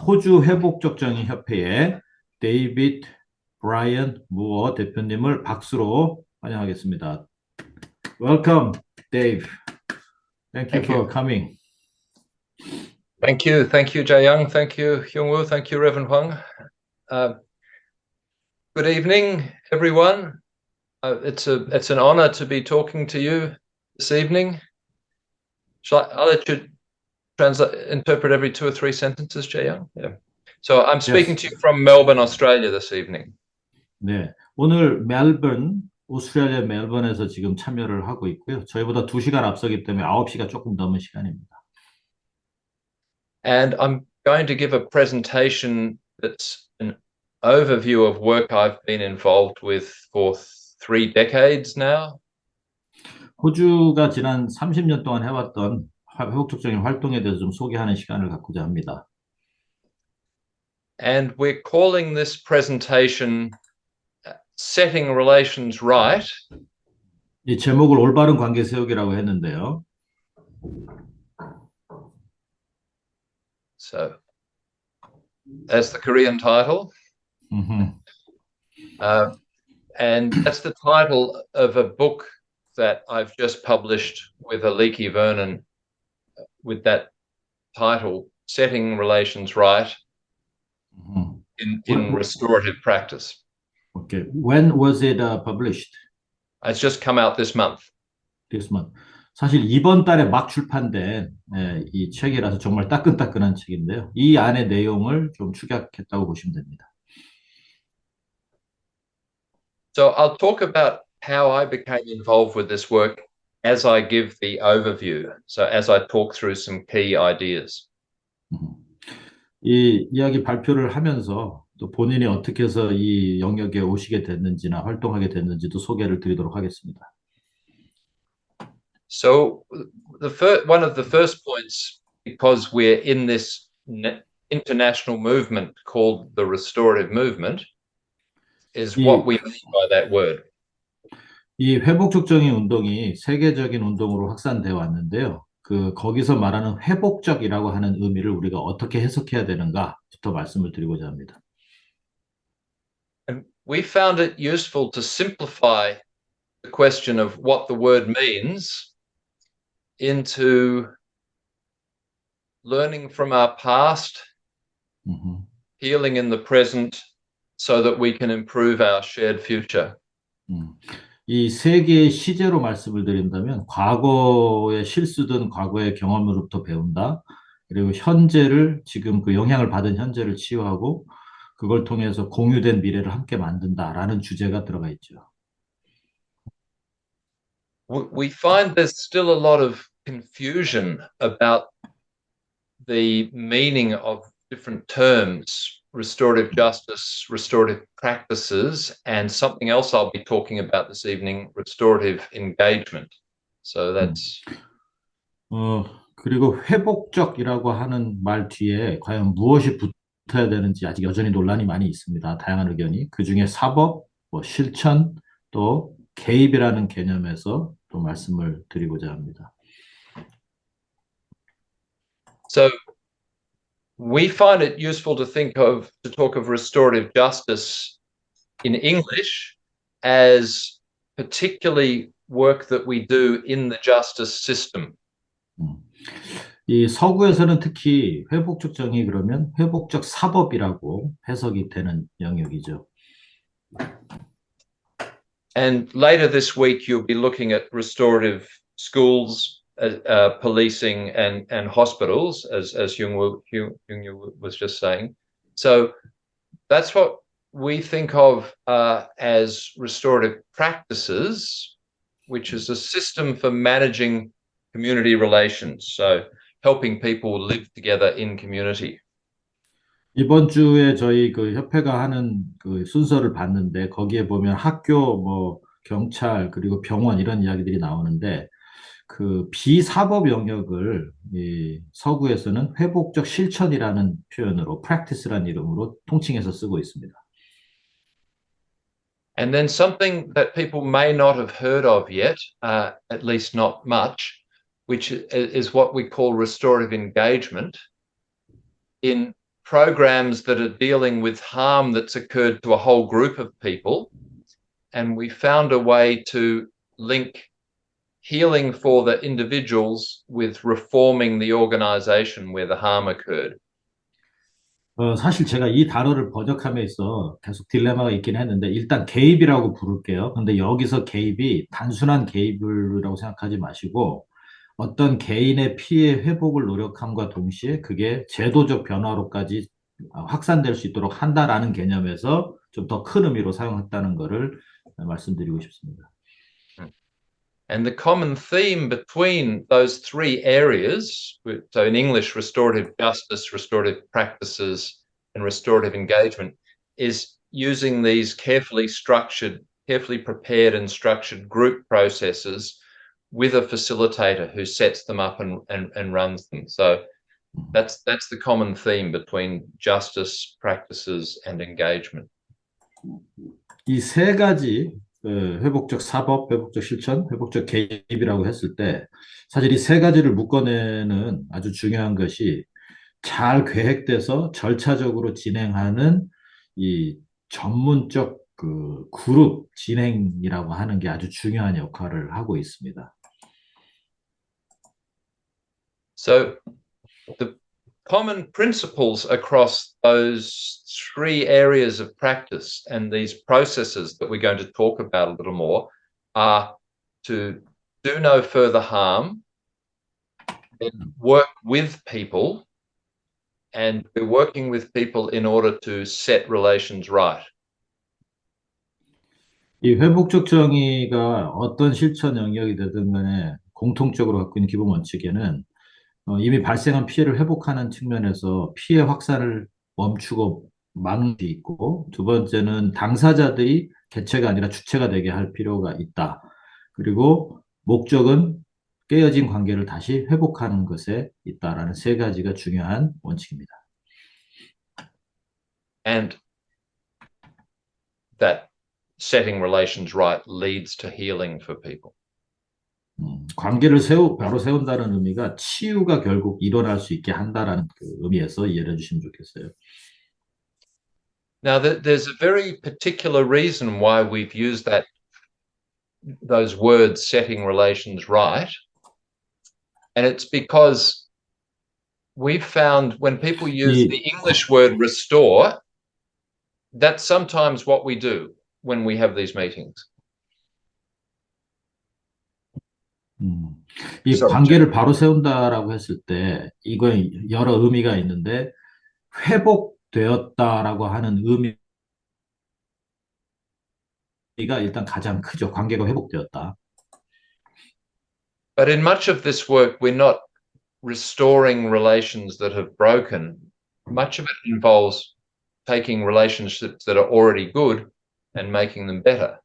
호주 회복적정의 협회의 데이빗 브라이언 무어 대표님을 박수로 환영하겠습니다. Welcome, Dave. Thank you Thank you. for coming. Thank you. Thank you, Jae Young. Thank you, Hyung-woo. Thank you, Reverend Huang. Good evening, everyone. It's an honor to be talking to you this evening. I'll let you interpret every 2 or 3 sentences, Jae Young. Yeah. So I'm speaking Yes. to you from Melbourne, Australia this evening. 네, 오늘 멜번, 오스트레일리아 멜번에서 지금 참여를 하고 있고요. 저희보다 2시간 앞서기 때문에 9시가 조금 넘은 시간입니다. And I'm going to give a presentation that's an overview of work I've been involved with for 3 decades now. 호주가 지난 30년 동안 해왔던 회복적정의 활동에 대해서 좀 소개하는 시간을 갖고자 합니다. And we're calling this presentation Setting Relations Right. 이 제목을 올바른 관계 세우기라고 했는데요. So that's the Korean title. And that's the title of a book that I've just published with Aliki Vernon with that title, Setting Relations Right in Restorative Practice. Okay. When was it published? It's just come out this month. This month. 사실 이번 달에 막 출판된 이 책이라서 정말 따끈따끈한 책인데요. 이 안의 내용을 좀 축약했다고 보시면 됩니다. So I'll talk about how I became involved with this work as I give the overview. So as I talk through some key ideas. 이 이야기 발표를 하면서 또 본인이 어떻게 해서 이 영역에 오시게 됐는지나 활동하게 됐는지도 소개를 드리도록 하겠습니다. So one of the first points, because we're in this international movement called the restorative movement, is what we mean by that word. 이 회복적정의 운동이 세계적인 운동으로 확산되어 왔는데요. 거기서 말하는 회복적이라고 하는 의미를 우리가 어떻게 해석해야 되는가부터 말씀을 드리고자 합니다. And we found it useful to simplify the question of what the word means into learning from our past, healing in the present, so that we can improve our shared future. 이 세 개의 시제로 말씀을 드린다면 과거의 실수든 과거의 경험으로부터 배운다. 그리고 현재를 지금 그 영향을 받은 현재를 치유하고 그걸 통해서 공유된 미래를 함께 만든다라는 주제가 들어가 있죠. We find there's still a lot of confusion about the meaning of different terms, restorative justice, restorative practices, and something else I'll be talking about this evening, restorative engagement. So that's 그리고 회복적이라고 하는 말 뒤에 과연 무엇이 붙어야 되는지 아직 여전히 논란이 많이 있습니다. 다양한 의견이. 그중에 사법, 실천, 또 개입이라는 개념에서 또 말씀을 드리고자 합니다. So we find it useful to talk of restorative justice in English as particularly work that we do in the justice system. 이 서구에서는 특히 회복적 정의 그러면 회복적 사법이라고 해석이 되는 영역이죠. And later this week you'll be looking at restorative schools, policing and hospitals, as Hyung-woo was just saying. So that's what we think of as restorative practices, which is a system for managing community relations. So helping people live together in community. 이번 주에 저희 그 협회가 하는 그 순서를 봤는데 거기에 보면 학교, 경찰 그리고 병원 이런 이야기들이 나오는데 그 비사법 영역을 이 서구에서는 회복적 실천이라는 표현으로 practice라는 이름으로 통칭해서 쓰고 있습니다. And then something that people may not have heard of yet, at least not much, which is what we call restorative engagement. In programs that are dealing with harm that's occurred to a whole group of people. And we found a way to link healing for the individuals with reforming the organization where the harm occurred. 사실 제가 이 단어를 번역함에 있어 계속 딜레마가 있긴 했는데, 일단 개입이라고 부를게요. 근데 여기서 개입이 단순한 개입이라고 생각하지 마시고, 어떤 개인의 피해 회복을 노력함과 동시에 그게 제도적 변화로까지 확산될 수 있도록 한다라는 개념에서 좀 더 큰 의미로 사용했다는 것을 말씀드리고 싶습니다. And the common theme between those three areas, so in English, restorative justice, restorative practices, and restorative engagement, is using these carefully structured, carefully prepared and structured group processes with a facilitator who sets them up and runs them. So that's the common theme between justice, practices, and engagement. 이 세 가지 회복적 사법, 회복적 실천, 회복적 개입이라고 했을 때, 사실 이 세 가지를 묶어내는 아주 중요한 것이 잘 계획돼서 절차적으로 진행하는 이 전문적 그 그룹 진행이라고 하는 게 아주 중요한 역할을 하고 있습니다. So the common principles across those three areas of practice and these processes that we're going to talk about a little more are to do no further harm, then work with people, and we're working with people in order to set relations right. 이 회복적 정의가 어떤 실천 영역이 되든 간에 공통적으로 갖고 있는 기본 원칙에는 이미 발생한 피해를 회복하는 측면에서 피해 확산을 멈추고 막는 게 있고, 두 번째는 당사자들이 개체가 아니라 주체가 되게 할 필요가 있다. 그리고 목적은 깨어진 관계를 다시 회복하는 것에 있다라는 세 가지가 중요한 원칙입니다. And that setting relations right leads to healing for people. 관계를 바로 세운다는 의미가 치유가 결국 일어날 수 있게 한다라는 그 의미에서 이해해 주시면 좋겠어요. Now, there's a very particular reason why we've used those words, setting relations right. And it's because we've found when people use the English word restore, that's sometimes what we do when we have these meetings. 이 관계를 바로 세운다라고 했을 때 이건 여러 의미가 있는데, 회복되었다라고 하는 의미가 일단 가장 크죠. 관계가 회복되었다. But in much of this work, we're not restoring relations that have broken. Much of it involves taking relationships that are already good and making them better.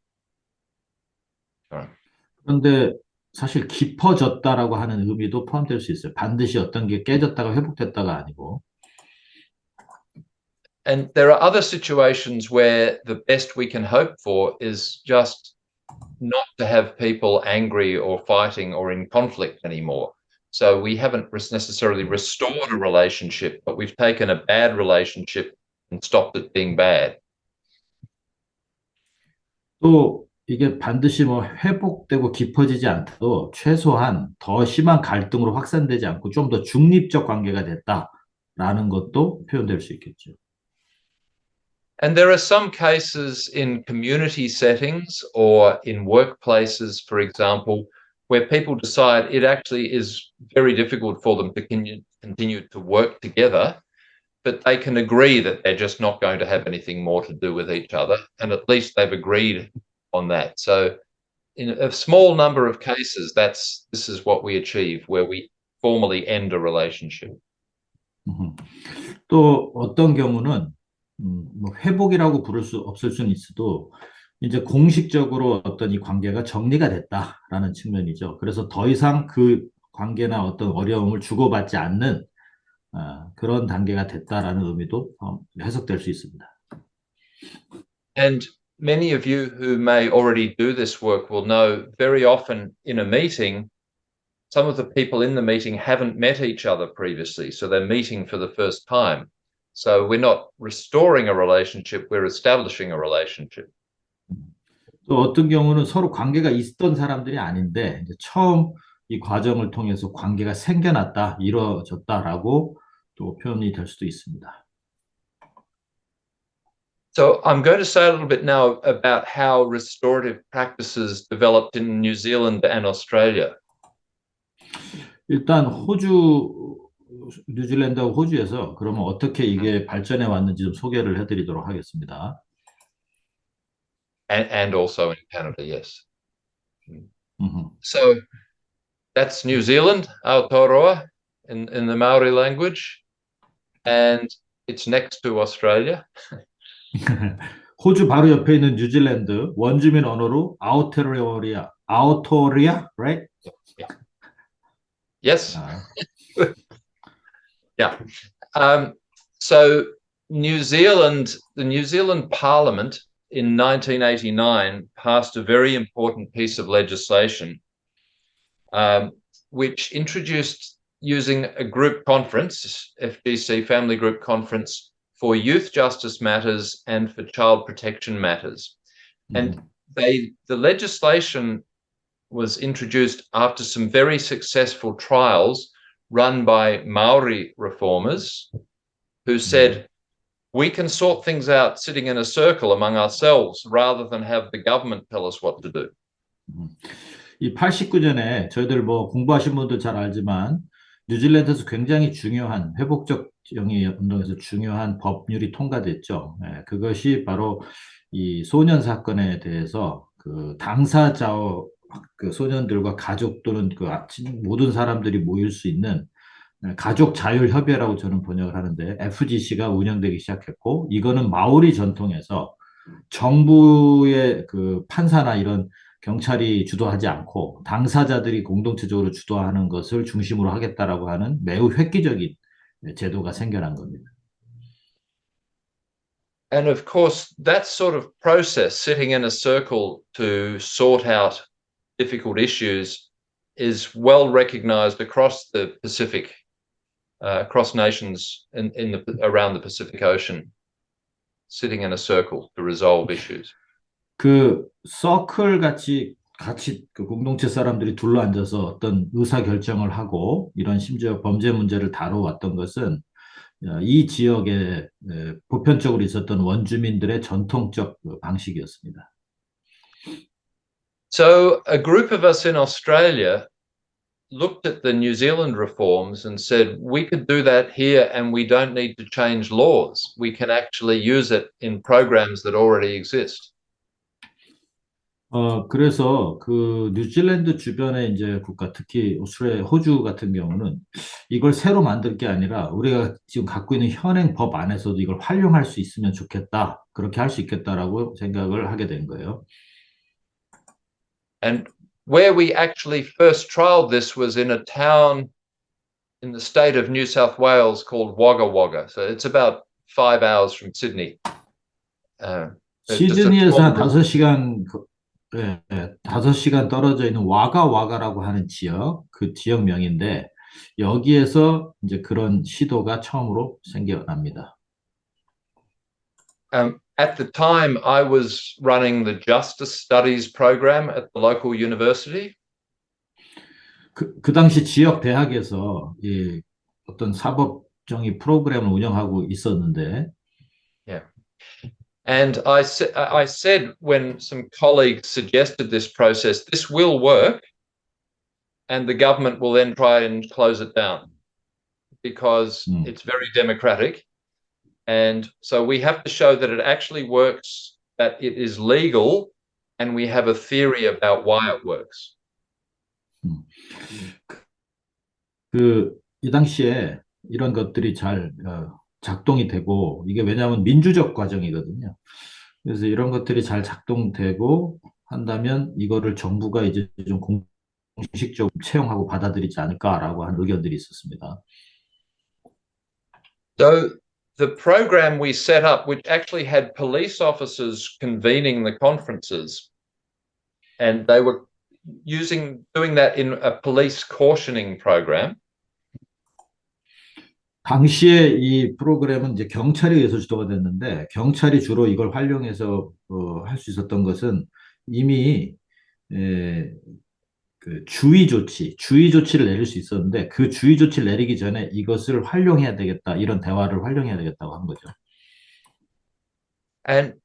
그런데 사실 깊어졌다라고 하는 의미도 포함될 수 있어요. 반드시 어떤 게 깨졌다가 회복됐다가 아니고. And there are other situations where the best we can hope for is just not to have people angry or fighting or in conflict anymore. So we haven't necessarily restored a relationship, but we've taken a bad relationship and stopped it being bad. 또 이게 반드시 뭐 회복되고 깊어지지 않더라도 최소한 더 심한 갈등으로 확산되지 않고 좀 더 중립적 관계가 됐다라는 것도 표현될 수 있겠죠. And there are some cases in community settings or in workplaces, for example, where people decide it actually is very difficult for them to continue to work together, but they can agree that they're just not going to have anything more to do with each other. And at least they've agreed on that. So in a small number of cases, this is what we achieve, where we formally end a relationship. 또 어떤 경우는 뭐 회복이라고 부를 수 없을 수는 있어도 이제 공식적으로 어떤 이 관계가 정리가 됐다라는 측면이죠. 그래서 더 이상 그 관계나 어떤 어려움을 주고받지 않는 그런 단계가 됐다라는 의미도 해석될 수 있습니다. And many of you who may already do this work will know very often in a meeting, some of the people in the meeting haven't met each other previously, so they're meeting for the first time. So we're not restoring a relationship, we're establishing a relationship. 또 어떤 경우는 서로 관계가 있던 사람들이 아닌데 이제 처음 이 과정을 통해서 관계가 생겨났다, 이루어졌다라고 또 표현이 될 수도 있습니다. So I'm going to say a little bit now about how restorative practices developed in New Zealand and Australia. 일단 호주, 뉴질랜드하고 호주에서 그러면 어떻게 이게 발전해 왔는지 좀 소개를 해드리도록 하겠습니다. And also in Canada, yes. 음흠. So that's New Zealand, Aotearoa, in the Maori language, and it's next to Australia. 호주 바로 옆에 있는 뉴질랜드 원주민 언어로 아우토리아, right? Yes. 아, Yeah. So New Zealand, the New Zealand Parliament in 1989 passed a very important piece of legislation, which introduced using a group conference, FGC Family Group Conference, for youth justice matters and for child protection matters. And the legislation was introduced after some very successful trials run by Maori reformers who said, we can sort things out sitting in a circle among ourselves rather than have the government tell us what to do. 이 89년에 저희들 뭐 공부하신 분들 잘 알지만 뉴질랜드에서 굉장히 중요한 회복적 정의 운동에서 중요한 법률이 통과됐죠. 예, 그것이 바로 이 소년 사건에 대해서 그 당사자 그 소년들과 가족 또는 그 모든 사람들이 모일 수 있는 가족 자율 협의회라고 저는 번역을 하는데 FGC가 운영되기 시작했고 이거는 마오리 전통에서 정부의 그 판사나 이런 경찰이 주도하지 않고 당사자들이 공동체적으로 주도하는 것을 중심으로 하겠다라고 하는 매우 획기적인 제도가 생겨난 겁니다. And of course, that sort of process, sitting in a circle to sort out difficult issues, is well recognized across the Pacific, across nations around the Pacific Ocean, sitting in a circle to resolve issues. 그 서클 같이 그 공동체 사람들이 둘러앉아서 어떤 의사 결정을 하고 이런 심지어 범죄 문제를 다뤄왔던 것은 이 지역에 보편적으로 있었던 원주민들의 전통적 방식이었습니다. So a group of us in Australia looked at the New Zealand reforms and said, we could do that here and we don't need to change laws. We can actually use it in programs that already exist. 그래서 그 뉴질랜드 주변의 이제 국가, 특히 오스트레일리아, 호주 같은 경우는 이걸 새로 만들 게 아니라 우리가 지금 갖고 있는 현행 법 안에서도 이걸 활용할 수 있으면 좋겠다. 그렇게 할 수 있겠다라고 생각을 하게 된 거예요. And where we actually first trialed this was in a town in the state of New South Wales called Wagga Wagga. So it's about 5 hours from Sydney. 시드니에서 한 5시간, 예, 5시간 떨어져 있는 와가와가라고 하는 지역, 그 지역명인데, 여기에서 이제 그런 시도가 처음으로 생겨납니다. At the time, I was running the Justice Studies program at the local university. 그 당시 지역 대학에서 이 어떤 사법정의 프로그램을 운영하고 있었는데, Yeah. And I said when some colleagues suggested this process, this will work, and the government will then try and close it down because it's very democratic. And so we have to show that it actually works, that it is legal, and we have a theory about why it works. 이 당시에 이런 것들이 잘 작동이 되고, 이게 왜냐하면 민주적 과정이거든요. 그래서 이런 것들이 잘 작동되고 한다면 이거를 정부가 이제 좀 공식적으로 채용하고 받아들이지 않을까라고 하는 의견들이 있었습니다. So the program we set up, which actually had police officers convening the conferences, and they were doing that in a police cautioning program. 당시에 이 프로그램은 이제 경찰에 의해서 주도가 됐는데 경찰이 주로 이걸 활용해서 할 수 있었던 것은 이미 에, 그 주의 조치를 내릴 수 있었는데 그 주의 조치를 내리기 전에 이것을 활용해야 되겠다, 이런 대화를 활용해야 되겠다고 한 거죠. And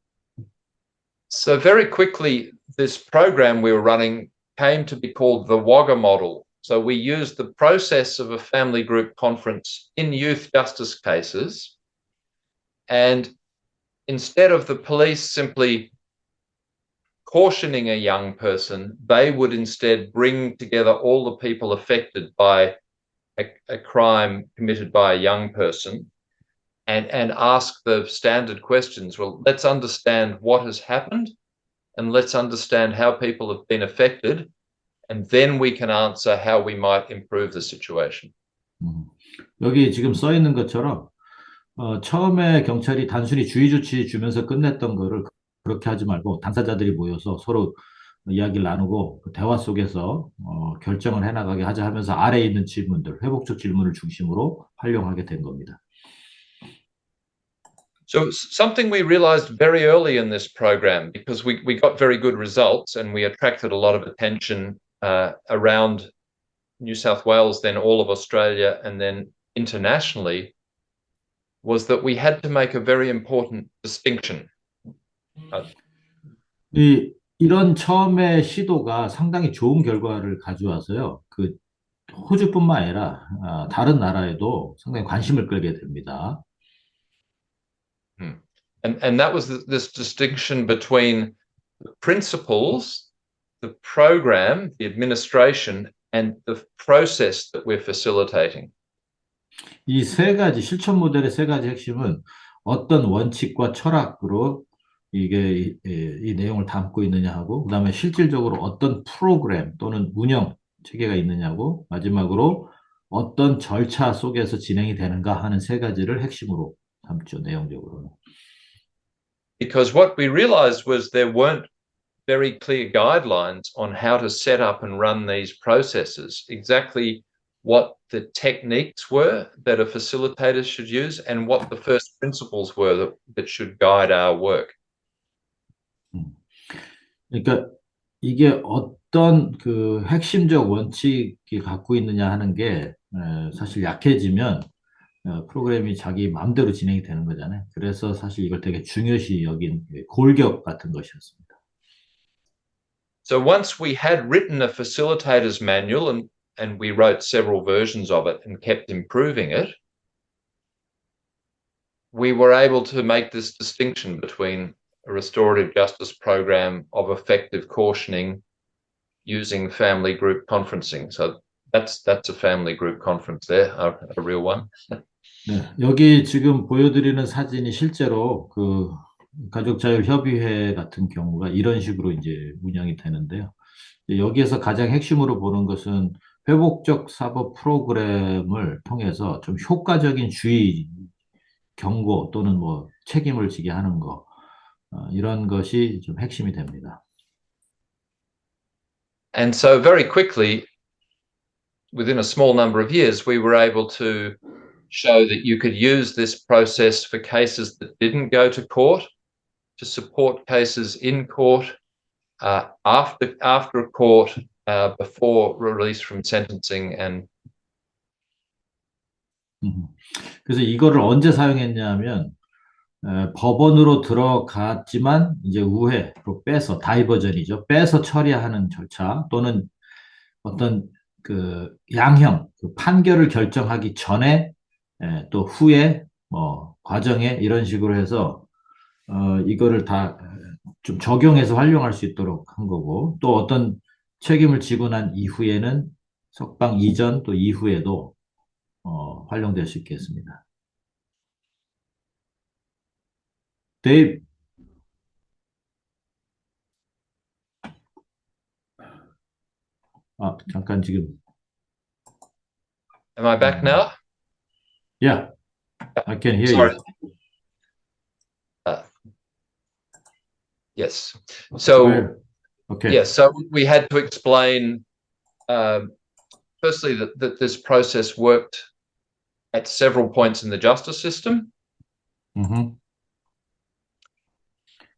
so very quickly, this program we were running came to be called the Wagga model. So we used the process of a family group conference in youth justice cases. And instead of the police simply cautioning a young person, they would instead bring together all the people affected by a crime committed by a young person and ask the standard questions. Well, let's understand what has happened and let's understand how people have been affected, and then we can answer how we might improve the situation. 여기 지금 써 있는 것처럼 처음에 경찰이 단순히 주의 조치 주면서 끝냈던 거를 그렇게 하지 말고 당사자들이 모여서 서로 이야기를 나누고 그 대화 속에서 결정을 해나가게 하자 하면서 아래에 있는 질문들, 회복적 질문을 중심으로 활용하게 된 겁니다. So something we realized very early in this program, because we got very good results and we attracted a lot of attention around New South Wales, then all of Australia, and then internationally, was that we had to make a very important distinction. 이런 처음의 시도가 상당히 좋은 결과를 가져와서요. 그 호주뿐만 아니라 다른 나라에도 상당히 관심을 끌게 됩니다. And that was this distinction between the principles, the program, the administration, and the process that we're facilitating. 이 세 가지 실천 모델의 세 가지 핵심은 어떤 원칙과 철학으로 이게 이 내용을 담고 있느냐 하고, 그다음에 실질적으로 어떤 프로그램 또는 운영 체계가 있느냐고, 마지막으로 어떤 절차 속에서 진행이 되는가 하는 세 가지를 핵심으로 담죠, 내용적으로는. Because what we realized was there weren't very clear guidelines on how to set up and run these processes, exactly what the techniques were that a facilitator should use and what the first principles were that should guide our work. 그러니까 이게 어떤 그 핵심적 원칙이 갖고 있느냐 하는 게 사실 약해지면 프로그램이 자기 마음대로 진행이 되는 거잖아요. 그래서 사실 이걸 되게 중요시 여긴 골격 같은 것이었습니다. So once we had written a facilitator's manual and we wrote several versions of it and kept improving it, we were able to make this distinction between a restorative justice program of effective cautioning using family group conferencing. So that's a family group conference there, a real one. 네, 여기 지금 보여드리는 사진이 실제로 그 가족자율협의회 같은 경우가 이런 식으로 이제 운영이 되는데요. 여기에서 가장 핵심으로 보는 것은 회복적 사법 프로그램을 통해서 좀 효과적인 주의, 경고 또는 뭐 책임을 지게 하는 거, 이런 것이 좀 핵심이 됩니다. And so very quickly, within a small number of years, we were able to show that you could use this process for cases that didn't go to court, to support cases in court, after a court, before release from sentencing. And 그래서 이거를 언제 사용했냐면 법원으로 들어갔지만 이제 우회로 빼서, 다이버전이죠. 빼서 처리하는 절차 또는 어떤 그 양형, 그 판결을 결정하기 전에 또 후에 뭐 과정에 이런 식으로 해서 이거를 다 좀 적용해서 활용할 수 있도록 한 거고, 또 어떤 책임을 지고 난 이후에는 석방 이전 또 이후에도 활용될 수 있겠습니다. 데이브, 잠깐 지금. am I back now? Yeah, I can hear Sorry. you. Yes. So Okay. yes, so we had to explain firstly that this process worked at several points in the justice system. 음흠.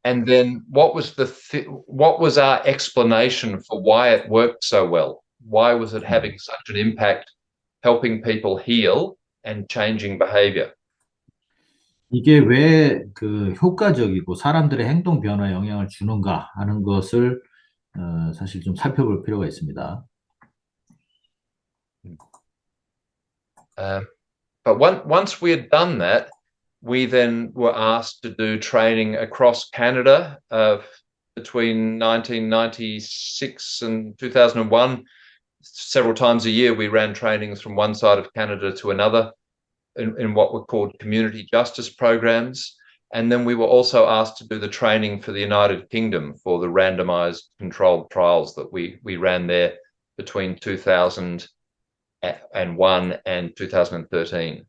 And then what was our explanation for why it worked so well? Why was it having such an impact, helping people heal and changing behavior? 이게 왜 그 효과적이고 사람들의 행동 변화에 영향을 주는가 하는 것을 사실 좀 살펴볼 필요가 있습니다. But once we had done that, we then were asked to do training across Canada between 1996 and 2001. Several times a year, we ran trainings from one side of Canada to another in what were called community justice programs. And then we were also asked to do the training for the United Kingdom for the randomized controlled trials that we ran there between 2001 and 2013.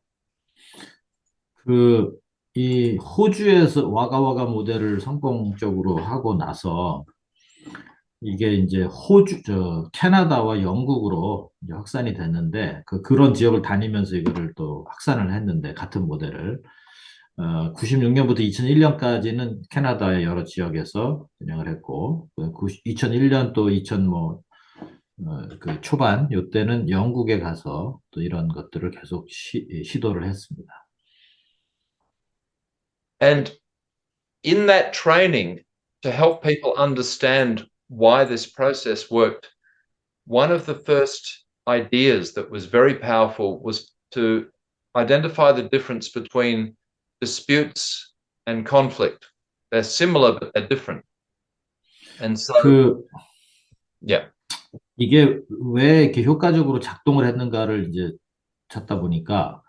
이 호주에서 와가와가 모델을 성공적으로 하고 나서 이게 이제 캐나다와 영국으로 이제 확산이 됐는데 그런 지역을 다니면서 이거를 또 확산을 했는데 같은 모델을 96년부터 2001년까지는 캐나다의 여러 지역에서 진행을 했고 2001년 또 2000 그 초반 요때는 영국에 가서 또 이런 것들을 계속 시도를 했습니다. And in that training, to help people understand why this process worked, one of the first ideas that was very powerful was to identify the difference between disputes and conflict. They're similar, but they're different. And so, yeah. 이게 왜 이렇게 효과적으로 작동을 했는가를 이제 찾다 보니까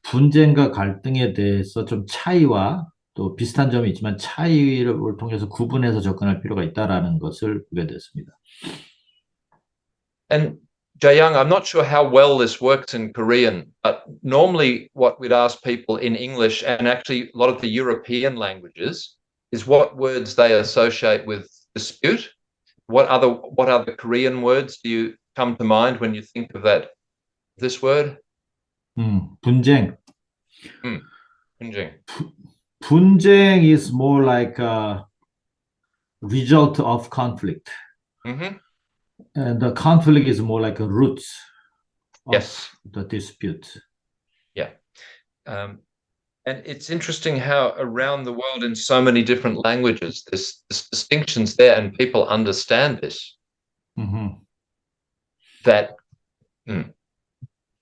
분쟁과 갈등에 대해서 좀 차이와 또 비슷한 점이 있지만 차이를 통해서 구분해서 접근할 필요가 있다라는 것을 보게 됐습니다. And Jae-young, I'm not sure how well this works in Korean, but normally what we'd ask people in English and actually a lot of the European languages is what words they associate with dispute. What other Korean words do you come to mind when you think of this word? 분쟁. 분쟁. 분쟁 is more like a result of conflict. Mm-hmm. And the conflict is more like a root of Yes. the dispute. Yeah. And it's interesting how around the world in so many different languages, this distinction's there and people understand this. Mm-hmm. That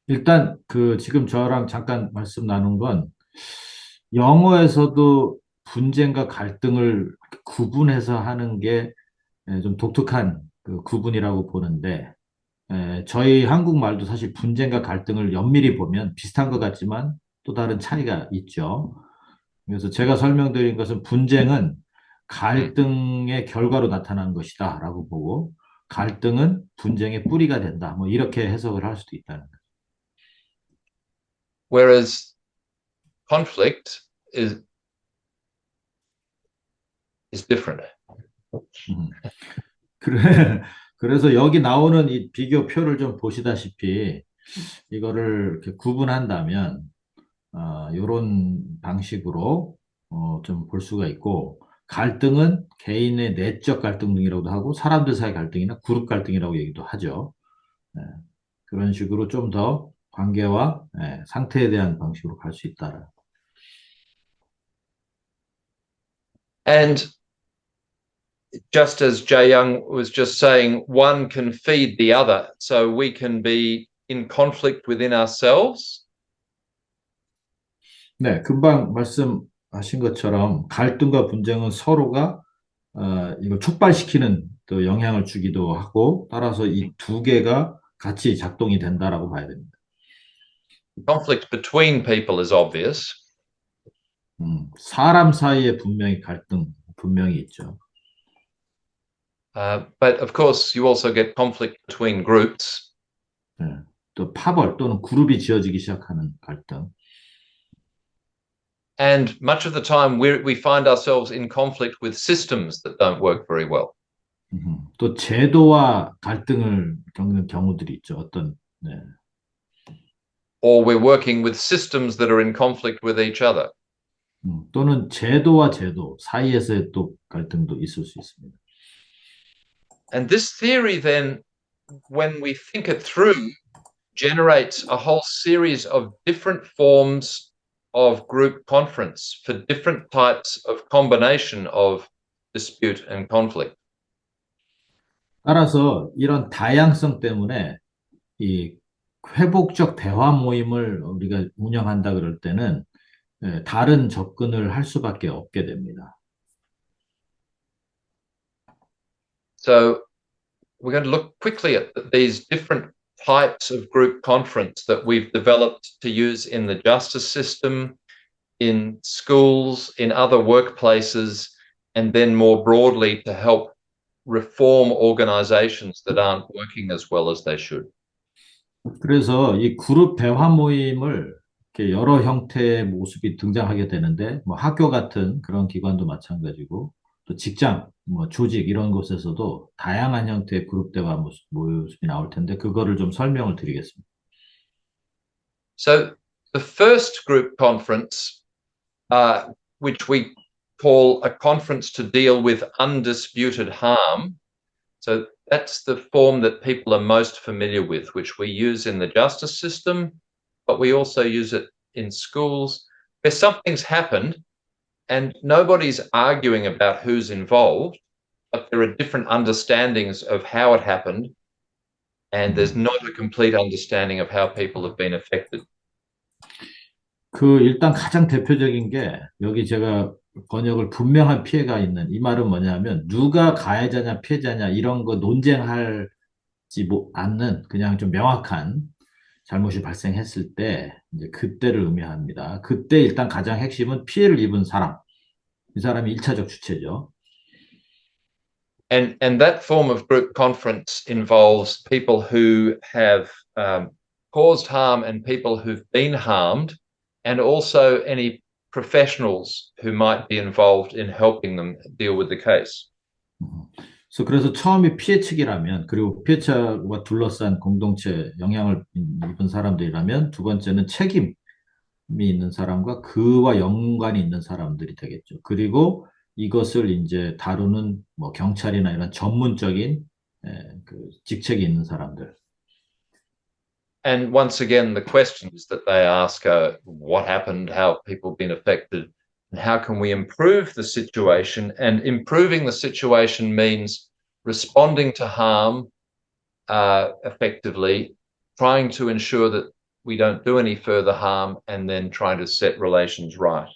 일단 지금 저랑 잠깐 말씀 나눈 건 영어에서도 분쟁과 갈등을 구분해서 하는 게 좀 독특한 구분이라고 보는데 저희 한국말도 사실 분쟁과 갈등을 엄밀히 보면 비슷한 것 같지만 또 다른 차이가 있죠. 그래서 제가 설명드린 것은 분쟁은 갈등의 결과로 나타난 것이다라고 보고 갈등은 분쟁의 뿌리가 된다. 뭐 이렇게 해석을 할 수도 있다는 거죠. whereas conflict is different. 그래서 여기 나오는 이 비교표를 좀 보시다시피 이거를 이렇게 구분한다면 이런 방식으로 좀 볼 수가 있고 갈등은 개인의 내적 갈등 등이라고도 하고 사람들 사이 갈등이나 그룹 갈등이라고 얘기도 하죠. 그런 식으로 좀 더 관계와 상태에 대한 방식으로 갈 수 있다. And just as Jae-young was just saying, one can feed the other. So we can be in conflict within ourselves. 네, 금방 말씀하신 것처럼 갈등과 분쟁은 서로가 이걸 촉발시키는 또 영향을 주기도 하고 따라서 이 두 개가 같이 작동이 된다라고 봐야 됩니다. Conflict between people is obvious. 사람 사이에 분명히 갈등 분명히 있죠. But of course, you also get conflict between groups. 또 파벌 또는 그룹이 지어지기 시작하는 갈등. And much of the time, we find ourselves in conflict with systems that don't work very well. 또 제도와 갈등을 겪는 경우들이 있죠. or we're working with systems that are in conflict with each other. 또는 제도와 제도 사이에서의 또 갈등도 있을 수 있습니다. And this theory then, when we think it through, generates a whole series of different forms of group conference for different types of combination of dispute and conflict. 따라서 이런 다양성 때문에 이 회복적 대화 모임을 우리가 운영한다 그럴 때는 다른 접근을 할 수밖에 없게 됩니다. So we're going to look quickly at these different types of group conference that we've developed to use in the justice system, in schools, in other workplaces, and then more broadly to help reform organizations that aren't working as well as they should. 그래서 이 그룹 대화 모임을 이렇게 여러 형태의 모습이 등장하게 되는데, 뭐 학교 같은 그런 기관도 마찬가지고, 또 직장, 뭐 조직 이런 곳에서도 다양한 형태의 그룹 대화 모습이 나올 텐데, 그거를 좀 설명을 드리겠습니다. So the first group conference, which we call a conference to deal with undisputed harm. So that's the form that people are most familiar with, which we use in the justice system, but we also use it in schools where something's happened and nobody's arguing about who's involved, but there are different understandings of how it happened, and there's not a complete understanding of how people have been affected. 일단 가장 대표적인 게, 여기 제가 번역을 분명한 피해가 있는, 이 말은 뭐냐면, 누가 가해자냐, 피해자냐, 이런 거 논쟁하지 않는, 그냥 좀 명확한 잘못이 발생했을 때, 이제 그때를 의미합니다. 그때 일단 가장 핵심은 피해를 입은 사람. 이 사람이 일차적 주체죠. And that form of group conference involves people who have caused harm and people who've been harmed, and also any professionals who might be involved in helping them deal with the case. 그래서 처음이 피해 측이라면, 그리고 피해자와 둘러싼 공동체 영향을 입은 사람들이라면, 두 번째는 책임이 있는 사람과 그와 연관이 있는 사람들이 되겠죠. 그리고 이것을 이제 다루는 뭐 경찰이나 이런 전문적인 그 직책이 있는 사람들. And once again, the questions that they ask are what happened, how have people been affected, and how can we improve the situation? And improving the situation means responding to harm effectively, trying to ensure that we don't do any further harm, and then trying to set relations right.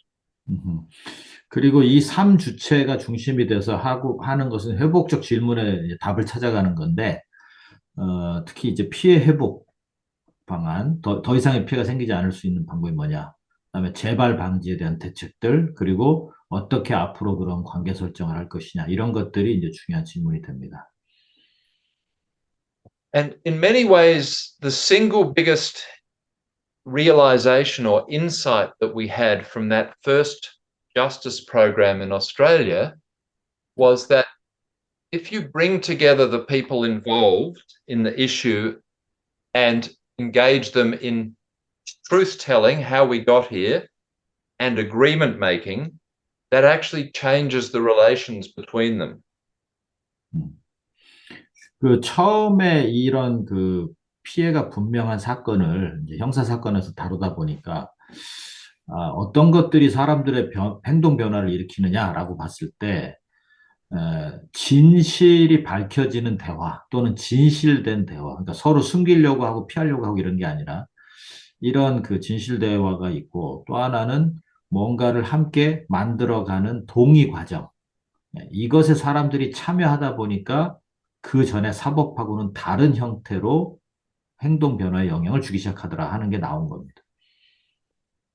그리고 이 3주체가 중심이 돼서 하는 것은 회복적 질문에 답을 찾아가는 건데, 특히 이제 피해 회복 방안, 더 이상의 피해가 생기지 않을 수 있는 방법이 뭐냐, 그다음에 재발 방지에 대한 대책들, 그리고 어떻게 앞으로 그런 관계 설정을 할 것이냐, 이런 것들이 이제 중요한 질문이 됩니다. And in many ways, the single biggest realization or insight that we had from that first justice program in Australia was that if you bring together the people involved in the issue and engage them in truth telling, how we got here, and agreement making, that actually changes the relations between them. 처음에 이런 피해가 분명한 사건을 이제 형사 사건에서 다루다 보니까 어떤 것들이 사람들의 행동 변화를 일으키느냐라고 봤을 때 진실이 밝혀지는 대화 또는 진실된 대화, 그러니까 서로 숨기려고 하고 피하려고 하고 이런 게 아니라 이런 진실 대화가 있고, 또 하나는 뭔가를 함께 만들어가는 동의 과정, 이것에 사람들이 참여하다 보니까 그 전에 사법하고는 다른 형태로 행동 변화에 영향을 주기 시작하더라 하는 게 나온 겁니다.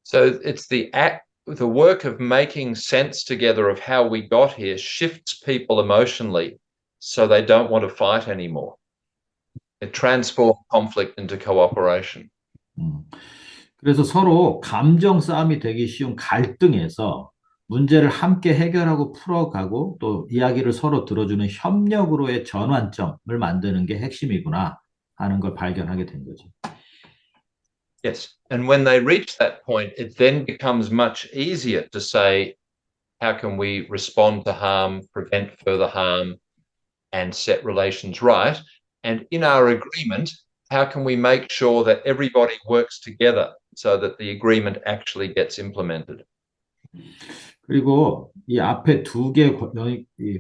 So it's the work of making sense together of how we got here shifts people emotionally so they don't want to fight anymore. It transforms conflict into cooperation. 그래서 서로 감정 싸움이 되기 쉬운 갈등에서 문제를 함께 해결하고 풀어가고 또 이야기를 서로 들어주는 협력으로의 전환점을 만드는 게 핵심이구나 하는 걸 발견하게 된 거죠. Yes. And when they reach that point, it then becomes much easier to say, how can we respond to harm, prevent further harm, and set relations right? And in our agreement, how can we make sure that everybody works together so that the agreement actually gets implemented? 그리고 이 앞에 두 개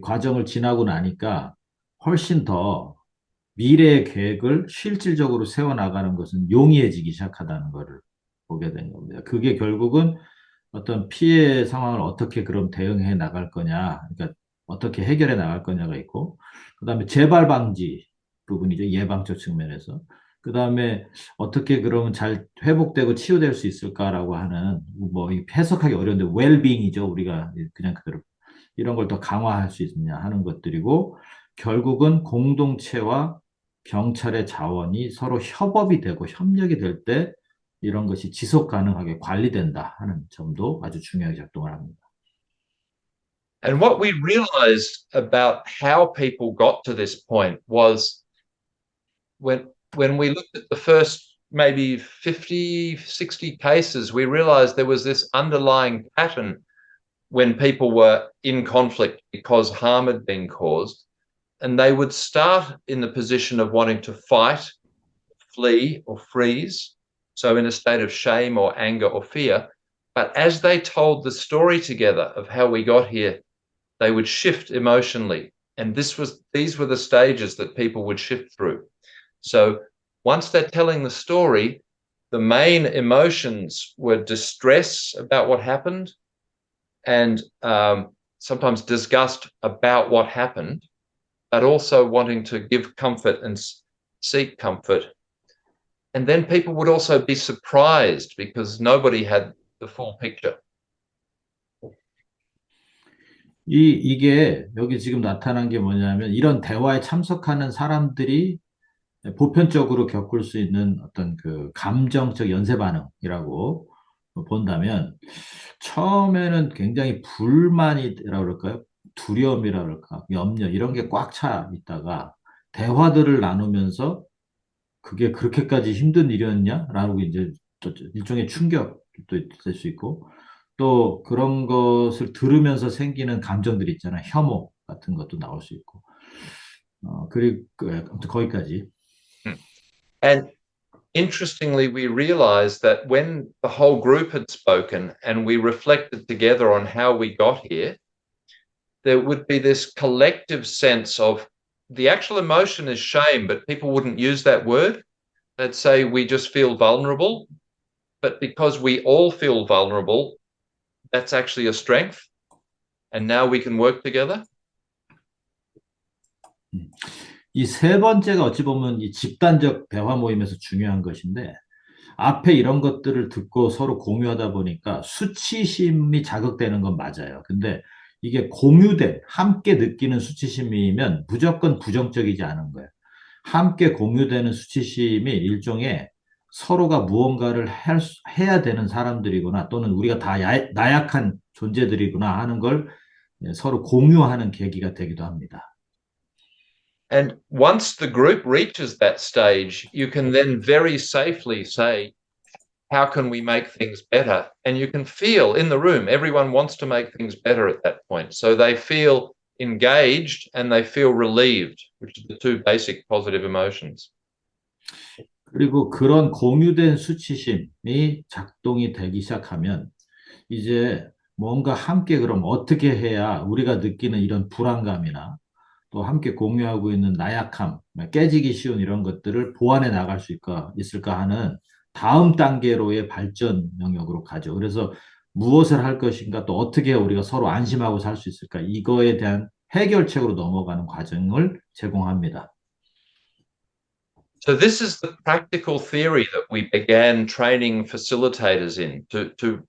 과정을 지나고 나니까 훨씬 더 미래의 계획을 실질적으로 세워나가는 것은 용이해지기 시작하다는 것을 보게 된 겁니다. 그게 결국은 어떤 피해 상황을 어떻게 그럼 대응해 나갈 거냐, 그러니까 어떻게 해결해 나갈 거냐가 있고, 그 다음에 재발 방지 부분이죠. 예방적 측면에서. 그 다음에 어떻게 그러면 잘 회복되고 치유될 수 있을까라고 하는, 뭐, 해석하기 어려운데, 웰빙이죠. 우리가 그냥 그대로. 이런 걸 더 강화할 수 있느냐 하는 것들이고, 결국은 공동체와 경찰의 자원이 서로 협업이 되고 협력이 될 때, 이런 것이 지속 가능하게 관리된다 하는 점도 아주 중요하게 작동을 합니다. And what we realized about how people got to this point was when we looked at the first maybe 50, 60 cases, we realized there was this underlying pattern when people were in conflict because harm had been caused. And they would start in the position of wanting to fight, flee, or freeze. So in a state of shame or anger or fear. But as they told the story together of how we got here, they would shift emotionally. And these were the stages that people would shift through. So once they're telling the story, the main emotions were distress about what happened and sometimes disgust about what happened, but also wanting to give comfort and seek comfort. And then people would also be surprised because nobody had the full picture. 이게 여기 지금 나타난 게 뭐냐면 이런 대화에 참석하는 사람들이 보편적으로 겪을 수 있는 어떤 그 감정적 연쇄 반응이라고 본다면 처음에는 굉장히 불만이라고 그럴까요? 두려움이라고 그럴까? 염려 이런 게 꽉 차 있다가 대화들을 나누면서 그게 그렇게까지 힘든 일이었냐? 라고 이제 일종의 충격도 될 수 있고 또 그런 것을 들으면서 생기는 감정들이 있잖아요. 혐오 같은 것도 나올 수 있고. 그리고 아무튼 거기까지. And interestingly, we realized that when the whole group had spoken and we reflected together on how we got here, there would be this collective sense of the actual emotion is shame, but people wouldn't use that word. They'd say we just feel vulnerable. But because we all feel vulnerable, that's actually a strength. And now we can work together. 이 세 번째가 어찌 보면 이 집단적 대화 모임에서 중요한 것인데, 앞에 이런 것들을 듣고 서로 공유하다 보니까 수치심이 자극되는 건 맞아요. 근데 이게 공유된, 함께 느끼는 수치심이면 무조건 부정적이지 않은 거예요. 함께 공유되는 수치심이 일종의 서로가 무언가를 해야 되는 사람들이구나, 또는 우리가 다 나약한 존재들이구나 하는 걸 서로 공유하는 계기가 되기도 합니다. And once the group reaches that stage, you can then very safely say, how can we make things better? And you can feel in the room, everyone wants to make things better at that point. So they feel engaged and they feel relieved, which are the two basic positive emotions. 그리고 그런 공유된 수치심이 작동이 되기 시작하면 이제 뭔가 함께 그럼 어떻게 해야 우리가 느끼는 이런 불안감이나 또 함께 공유하고 있는 나약함, 깨지기 쉬운 이런 것들을 보완해 나갈 수 있을까 하는 다음 단계로의 발전 영역으로 가죠. 그래서 무엇을 할 것인가 또 어떻게 우리가 서로 안심하고 살 수 있을까 이거에 대한 해결책으로 넘어가는 과정을 제공합니다. So this is the practical theory that we began training facilitators in to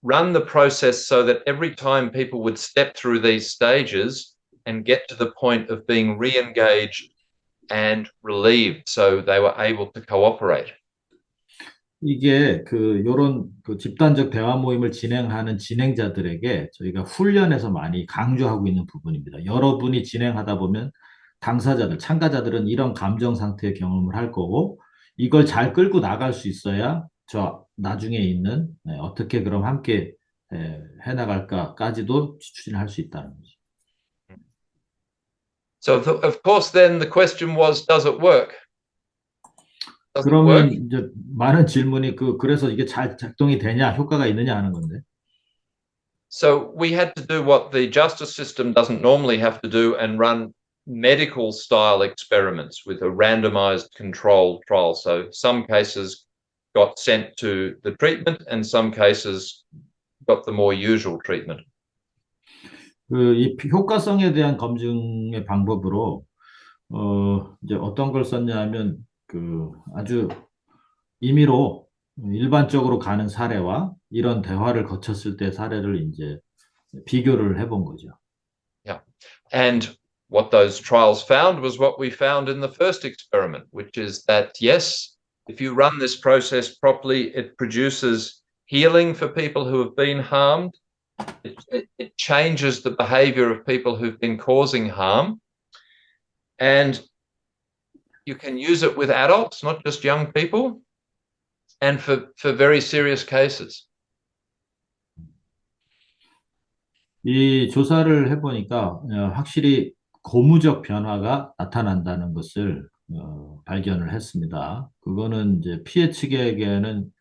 run the process so that every time people would step through these stages and get to the point of being re-engaged and relieved so they were able to cooperate. 이게 요런 집단적 대화 모임을 진행하는 진행자들에게 저희가 훈련에서 많이 강조하고 있는 부분입니다. 여러분이 진행하다 보면 당사자들, 참가자들은 이런 감정 상태의 경험을 할 거고 이걸 잘 끌고 나갈 수 있어야 저 나중에 있는 어떻게 그럼 함께 해나갈까까지도 추진할 수 있다는 거죠. So of course, then the question was, does it work? Does it 그러면 work? 이제 많은 질문이 그래서 이게 잘 작동이 되냐, 효과가 있느냐 하는 건데. So we had to do what the justice system doesn't normally have to do and run medical style experiments with a randomized controlled trial. So some cases got sent to the treatment and some cases got the more usual treatment. 이 효과성에 대한 검증의 방법으로 이제 어떤 걸 썼냐면 아주 임의로 일반적으로 가는 사례와 이런 대화를 거쳤을 때 사례를 이제 비교를 해본 거죠. Yeah. And what those trials found was what we found in the first experiment, which is that, yes, if you run this process properly, it produces healing for people who have been harmed. It changes the behavior of people who've been causing harm. And you can use it with adults, not just young people, and for very serious cases. 이 조사를 해보니까 확실히 고무적 변화가 나타난다는 것을 발견을 했습니다. 그거는 이제 피해 측에게는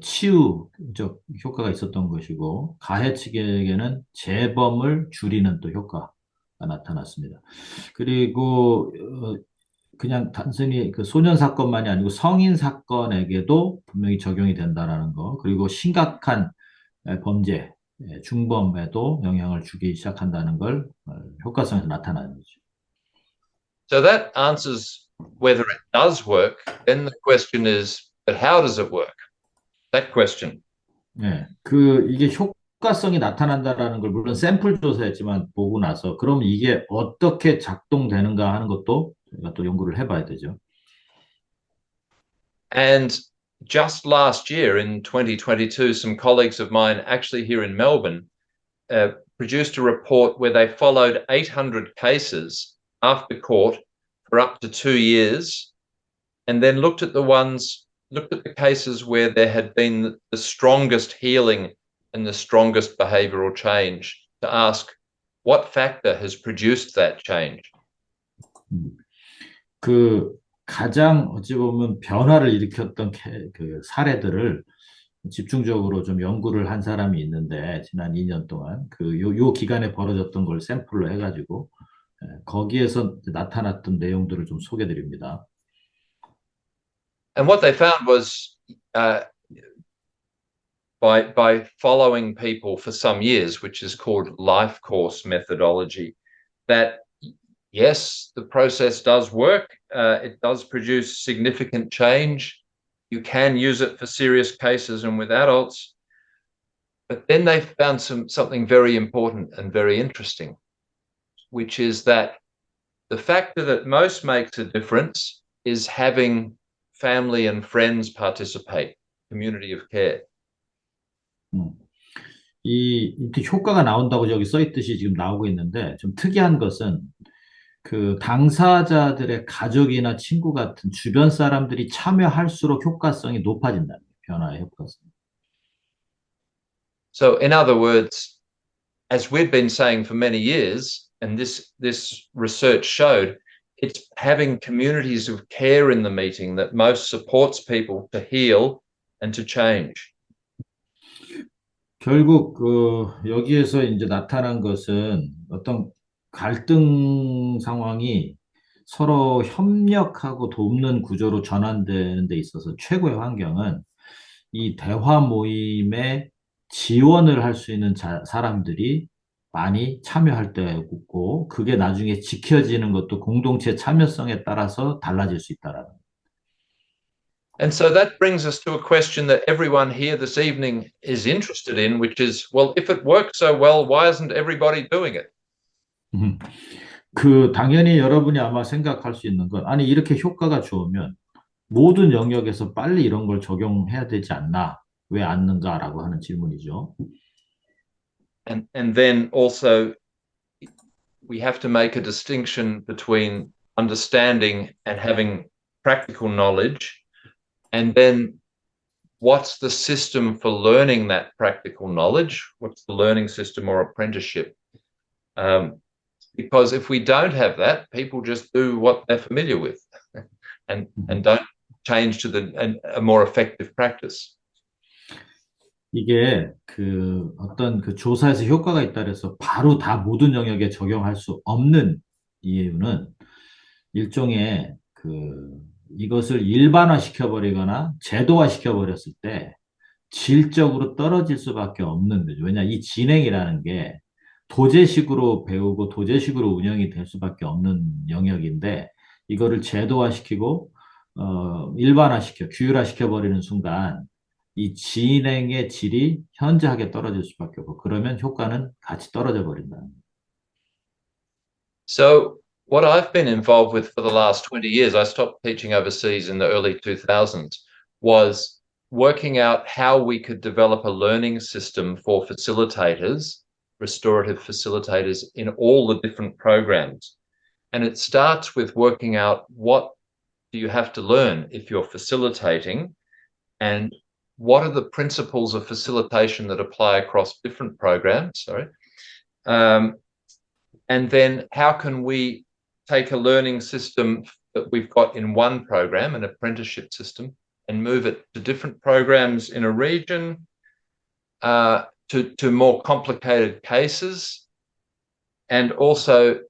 치유적 효과가 있었던 것이고 가해 측에게는 재범을 줄이는 또 효과가 나타났습니다. 그리고 그냥 단순히 그 소년 사건만이 아니고 성인 사건에게도 분명히 적용이 된다라는 거, 그리고 심각한 범죄, 중범에도 영향을 주기 시작한다는 걸 효과성에서 나타나는 거죠. So that answers whether it does work. Then the question is, but how does it work? That question. 예, 이게 효과성이 나타난다라는 걸 물론 샘플 조사였지만 보고 나서 그럼 이게 어떻게 작동되는가 하는 것도 저희가 또 연구를 해봐야 되죠. And just last year in 2022, some colleagues of mine actually here in Melbourne produced a report where they followed 800 cases after court for up to 2 years and then looked at the cases where there had been the strongest healing and the strongest behavioral change to ask what factor has produced that change. 가장 어찌 보면 변화를 일으켰던 그 사례들을 집중적으로 좀 연구를 한 사람이 있는데 지난 2년 동안 요 기간에 벌어졌던 걸 샘플로 해가지고 거기에서 나타났던 내용들을 좀 소개드립니다. And what they found was by following people for some years, which is called life course methodology, that yes, the process does work. It does produce significant change. You can use it for serious cases and with adults. But then they found something very important and very interesting, which is that the factor that most makes a difference is having family and friends participate, community of care. 이렇게 효과가 나온다고 저기 써 있듯이 지금 나오고 있는데 좀 특이한 것은 그 당사자들의 가족이나 친구 같은 주변 사람들이 참여할수록 효과성이 높아진다는 거예요. 변화의 효과성. So in other words, as we've been saying for many years, and this research showed, it's having communities of care in the meeting that most supports people to heal and to change. 결국 여기에서 이제 나타난 것은 어떤 갈등 상황이 서로 협력하고 돕는 구조로 전환되는 데 있어서 최고의 환경은 이 대화 모임에 지원을 할 수 있는 사람들이 많이 참여할 때고 그게 나중에 지켜지는 것도 공동체 참여성에 따라서 달라질 수 있다라는. And so that brings us to a question that everyone here this evening is interested in, which is, well, if it works so well, why isn't everybody doing it? 당연히 여러분이 아마 생각할 수 있는 건, 아니, 이렇게 효과가 좋으면 모든 영역에서 빨리 이런 걸 적용해야 되지 않나? 왜 않는가라고 하는 질문이죠. And then also we have to make a distinction between understanding and having practical knowledge And then what's the system for learning that practical knowledge? What's the learning system or apprenticeship? Because if we don't have that, people just do what they're familiar with and don't change to a more effective practice. 이게 그 어떤 그 조사에서 효과가 있다 그래서 바로 다 모든 영역에 적용할 수 없는 이유는 일종의 그 이것을 일반화 시켜버리거나 제도화 시켜버렸을 때 질적으로 떨어질 수밖에 없는 거죠. 왜냐, 이 진행이라는 게 도제식으로 배우고 도제식으로 운영이 될 수밖에 없는 영역인데 이거를 제도화시키고 일반화시켜 규율화시켜버리는 순간 이 진행의 질이 현저하게 떨어질 수밖에 없고 그러면 효과는 같이 떨어져 버린다. So what I've been involved with for the last 20 years, I stopped teaching overseas in the early 2000s, was working out how we could develop a learning system for facilitators, restorative facilitators in all the different programs. And it starts with working out what do you have to learn if you're facilitating and what are the principles of facilitation that apply across different programs, and then how can we take a learning system that we've got in one program, an apprenticeship system, and move it to different programs in a region, to more complicated cases, and also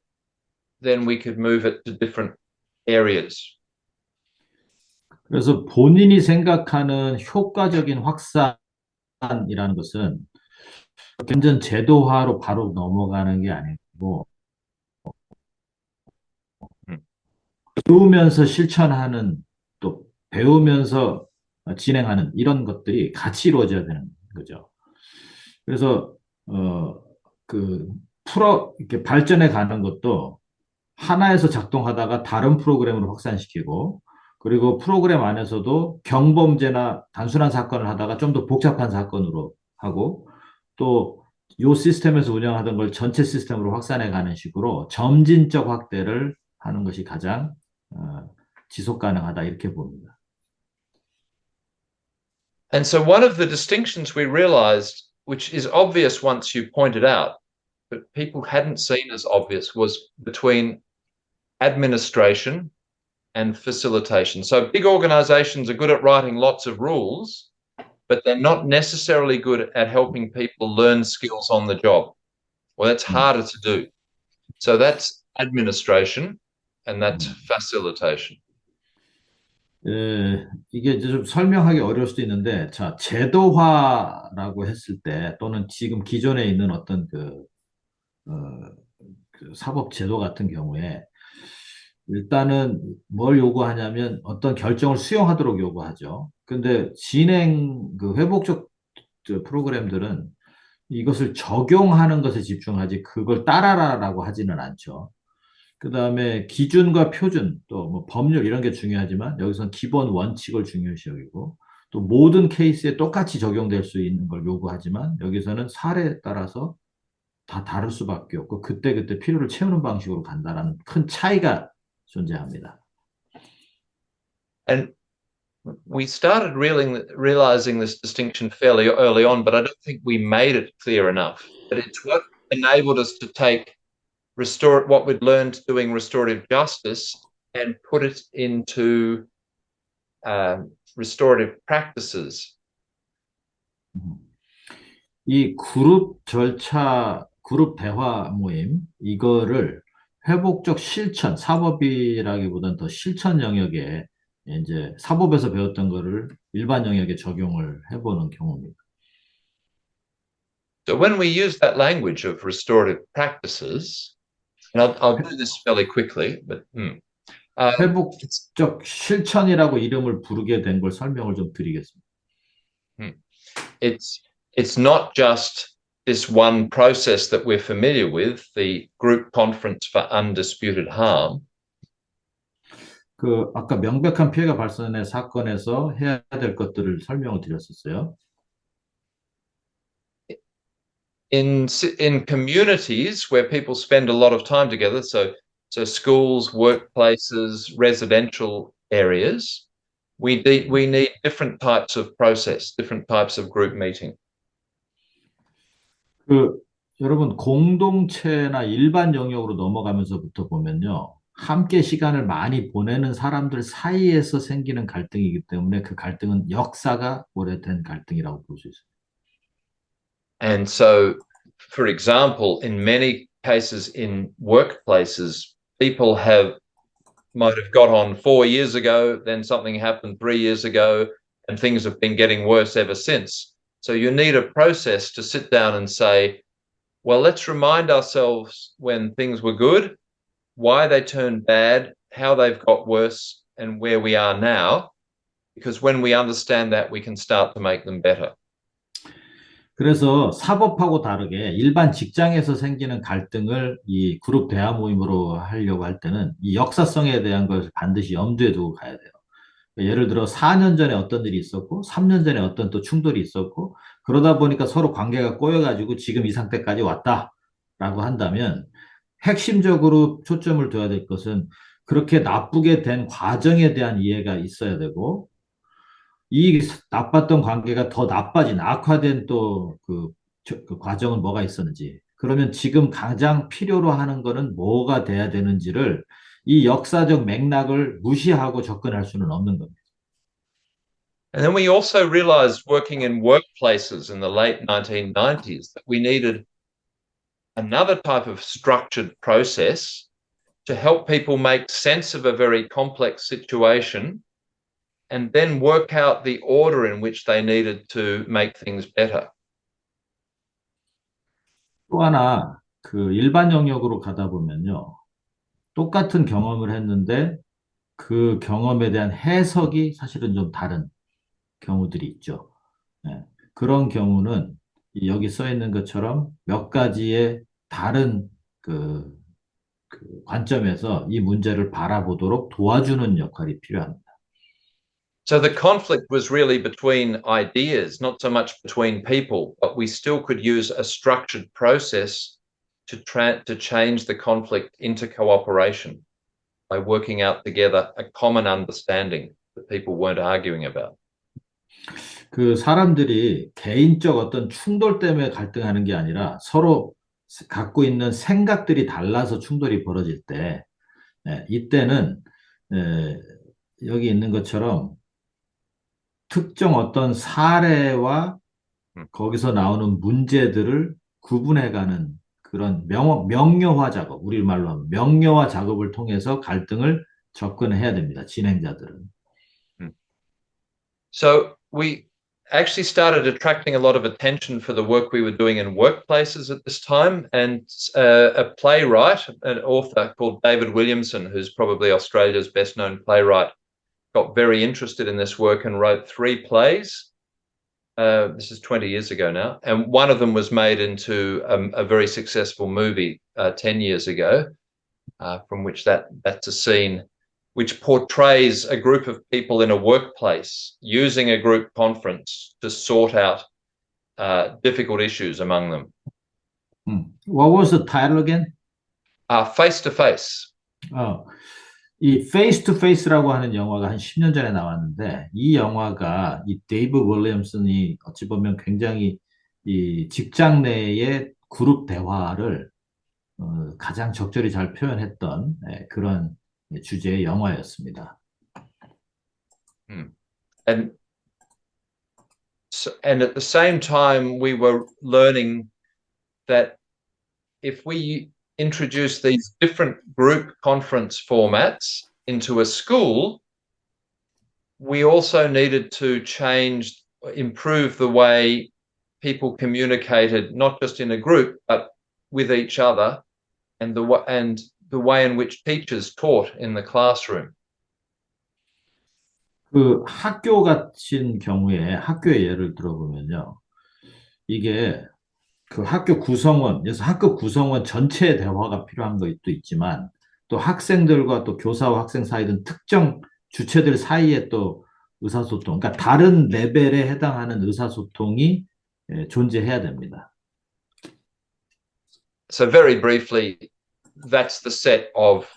then we could move it to different areas. 그래서 본인이 생각하는 효과적인 확산이라는 것은 완전 제도화로 바로 넘어가는 게 아니고 배우면서 실천하는 또 배우면서 진행하는 이런 것들이 같이 이루어져야 되는 거죠. 그래서 그 이렇게 발전해 가는 것도 하나에서 작동하다가 다른 프로그램으로 확산시키고 그리고 프로그램 안에서도 경범죄나 단순한 사건을 하다가 좀 더 복잡한 사건으로 하고 또 요 시스템에서 운영하던 걸 전체 시스템으로 확산해 가는 식으로 점진적 확대를 하는 것이 가장 지속 가능하다 이렇게 봅니다. And so one of the distinctions we realized, which is obvious once you point it out, but people hadn't seen as obvious, was between administration and facilitation. So big organizations are good at writing lots of rules, but they're not necessarily good at helping people learn skills on the job. Well, that's harder to do. So that's administration and that's facilitation. 이게 이제 좀 설명하기 어려울 수도 있는데, 자, 제도화라고 했을 때, 또는 지금 기존에 있는 어떤 어, 그 사법 제도 같은 경우에, 일단은 뭘 요구하냐면 어떤 결정을 수용하도록 요구하죠. 근데 그 회복적 프로그램들은 이것을 적용하는 것에 집중하지 그걸 따라라라고 하지는 않죠. 그 다음에 기준과 표준, 또 뭐 법률 이런 게 중요하지만 여기서는 기본 원칙을 중요시 여기고 또 모든 케이스에 똑같이 적용될 수 있는 걸 요구하지만 여기서는 사례에 따라서 다 다를 수밖에 없고 그때그때 필요를 채우는 방식으로 간다라는 큰 차이가 존재합니다. And we started realizing this distinction fairly early on, but I don't think we made it clear enough. But it's what enabled us to take what we'd learned doing restorative justice and put it into restorative practices. 이 그룹 절차, 그룹 대화 모임, 이거를 회복적 실천, 사법이라기보다는 더 실천 영역에 이제 사법에서 배웠던 거를 일반 영역에 적용을 해보는 경우입니다. So when we use that language of restorative practices, and I'll do this fairly quickly, but 회복적 실천이라고 이름을 부르게 된 걸 설명을 좀 드리겠습니다. It's not just this one process that we're familiar with, the group conference for undisputed harm. 그 아까 명백한 피해가 발생한 사건에서 해야 될 것들을 설명을 드렸었어요. In communities where people spend a lot of time together, so schools, workplaces, residential areas, we need different types of process, different types of group meeting. 그, 여러분, 공동체나 일반 영역으로 넘어가면서부터 보면요. 함께 시간을 많이 보내는 사람들 사이에서 생기는 갈등이기 때문에 그 갈등은 역사가 오래된 갈등이라고 볼 수 있습니다. And so, for example, in many cases in workplaces, people might have got on 4 years ago, then something happened 3 years ago, and things have been getting worse ever since. So you need a process to sit down and say, well, let's remind ourselves when things were good, why they turned bad, how they've got worse, and where we are now. Because when we understand that, we can start to make them better. 그래서 사법하고 다르게 일반 직장에서 생기는 갈등을 이 그룹 대화 모임으로 하려고 할 때는 이 역사성에 대한 것을 반드시 염두에 두고 가야 돼요. 예를 들어 4년 전에 어떤 일이 있었고 3년 전에 어떤 또 충돌이 있었고 그러다 보니까 서로 관계가 꼬여가지고 지금 이 상태까지 왔다라고 한다면 핵심적으로 초점을 둬야 될 것은 그렇게 나쁘게 된 과정에 대한 이해가 있어야 되고 이 나빴던 관계가 더 나빠진 악화된 또 그 과정은 뭐가 있었는지 그러면 지금 가장 필요로 하는 거는 뭐가 돼야 되는지를 이 역사적 맥락을 무시하고 접근할 수는 없는 겁니다. And then we also realized working in workplaces in the late 1990s that we needed another type of structured process to help people make sense of a very complex situation and then work out the order in which they needed to make things better. 또 하나 그 일반 영역으로 가다 보면요. 똑같은 경험을 했는데 그 경험에 대한 해석이 사실은 좀 다른 경우들이 있죠. 예, 그런 경우는 여기 써 있는 것처럼 몇 가지의 다른 그 관점에서 이 문제를 바라보도록 도와주는 역할이 필요합니다. So the conflict was really between ideas, not so much between people, but we still could use a structured process to change the conflict into cooperation by working out together a common understanding that people weren't arguing about. 그 사람들이 개인적 어떤 충돌 때문에 갈등하는 게 아니라 서로 갖고 있는 생각들이 달라서 충돌이 벌어질 때, 이때는 여기 있는 것처럼 특정 어떤 사례와 거기서 나오는 문제들을 구분해가는 그런 명료화 작업, 우리 말로 하면 명료화 작업을 통해서 갈등을 접근해야 됩니다. 진행자들은. So we actually started attracting a lot of attention for the work we were doing in workplaces at this time. And a playwright, an author called David Williamson, who's probably Australia's best known playwright, got very interested in this work and wrote 3 plays. This is 20 years ago now. And one of them was made into a very successful movie 10 years ago, from which that's a scene which portrays a group of people in a workplace using a group conference to sort out difficult issues among them. What was the title again? Face to face. 이 페이스 투 페이스라고 하는 영화가 한 10년 전에 나왔는데 이 영화가 이 데이브 윌리엄슨이 어찌 보면 굉장히 이 직장 내의 그룹 대화를 가장 적절히 잘 표현했던 그런 주제의 영화였습니다. And at the same time, we were learning that if we introduce these different group conference formats into a school, we also needed to improve the way people communicated, not just in a group, but with each other, and the way in which teachers taught in the classroom. 그 학교 같은 경우에 학교의 예를 들어보면요. 이게 그 학교 구성원, 그래서 학급 구성원 전체의 대화가 필요한 것도 있지만 또 학생들과 또 교사와 학생 사이 등 특정 주체들 사이에 또 의사소통, 그러니까 다른 레벨에 해당하는 의사소통이 존재해야 됩니다. So very briefly, that's the set of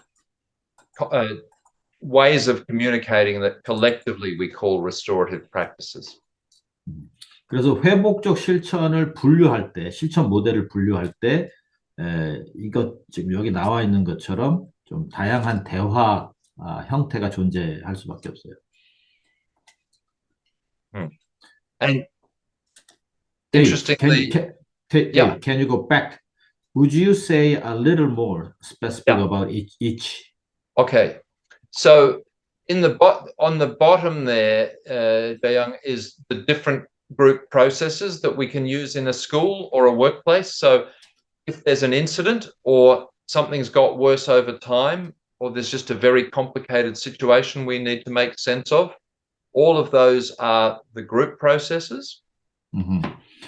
ways of communicating that collectively we call restorative practices. 그래서 회복적 실천을 분류할 때, 실천 모델을 분류할 때, 이것 지금 여기 나와 있는 것처럼 좀 다양한 대화 형태가 존재할 수밖에 없어요. And Dave, interestingly, yeah, Dave, can you go back? Would you say a little more specific Yeah. about each? okay. So in the on the bottom there, Young, is the different group processes that we can use in a school or a workplace. So if there's an incident or something's got worse over time, or there's just a very complicated situation we need to make sense of, all of those are the group processes. Mhm.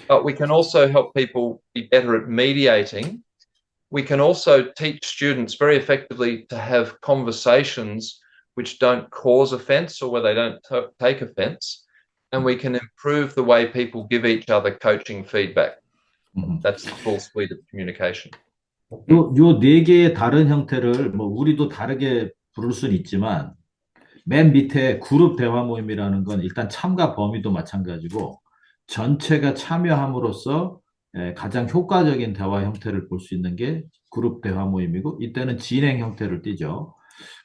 But we can also help people be better at mediating. We can also teach students very effectively to have conversations which don't cause offense or where they don't take offense. And we can improve the way people give each other coaching feedback. That's the full suite of communication. 요 네 개의 다른 형태를 뭐 우리도 다르게 부를 수는 있지만 맨 밑에 그룹 대화 모임이라는 건 일단 참가 범위도 마찬가지고 전체가 참여함으로써 가장 효과적인 대화 형태를 볼 수 있는 게 그룹 대화 모임이고 이때는 진행 형태를 띠죠.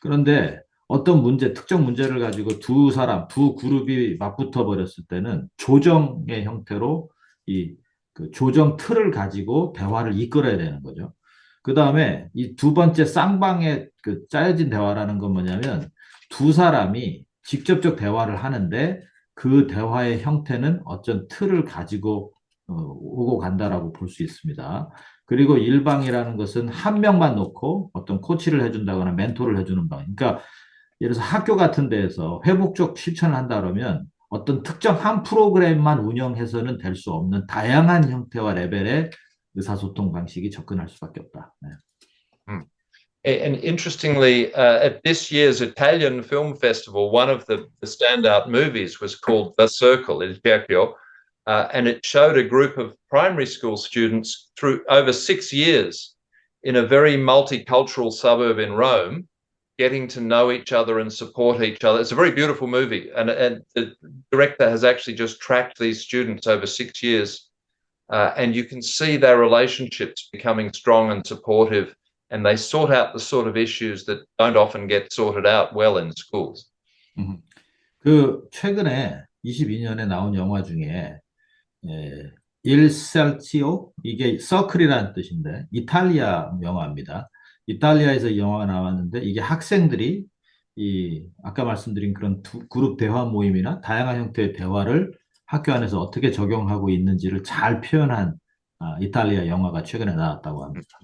그런데 어떤 문제, 특정 문제를 가지고 두 사람, 두 그룹이 맞붙어 버렸을 때는 조정의 형태로 그 조정 틀을 가지고 대화를 이끌어야 되는 거죠. 그 다음에 이 두 번째 쌍방의 그 짜여진 대화라는 건 뭐냐면 두 사람이 직접적 대화를 하는데 그 대화의 형태는 어떤 틀을 가지고 오고 간다라고 볼 수 있습니다. 그리고 일방이라는 것은 한 명만 놓고 어떤 코치를 해준다거나 멘토를 해주는 방. 그러니까 예를 들어서 학교 같은 데에서 회복적 실천을 한다 그러면 어떤 특정 한 프로그램만 운영해서는 될 수 없는 다양한 형태와 레벨의 의사소통 방식이 접근할 수밖에 없다. 네. And interestingly, at this year's Italian Film Festival, one of the standout movies was called The Circle, Il Cerchio, and it showed a group of primary school students through over 6 years in a very multicultural suburb in Rome, getting to know each other and support each other. It's a very beautiful movie, and the director has actually just tracked these students over 6 years, and you can see their relationships becoming strong and supportive. And they sort out the sort of issues that don't often get sorted out well in schools. 그 최근에 22년에 나온 영화 중에 Il Salcio 이게 서클이라는 뜻인데 이탈리아 영화입니다. 이탈리아에서 이 영화가 나왔는데 이게 학생들이 이 아까 말씀드린 그런 그룹 대화 모임이나 다양한 형태의 대화를 학교 안에서 어떻게 적용하고 있는지를 잘 표현한 이탈리아 영화가 최근에 나왔다고 합니다.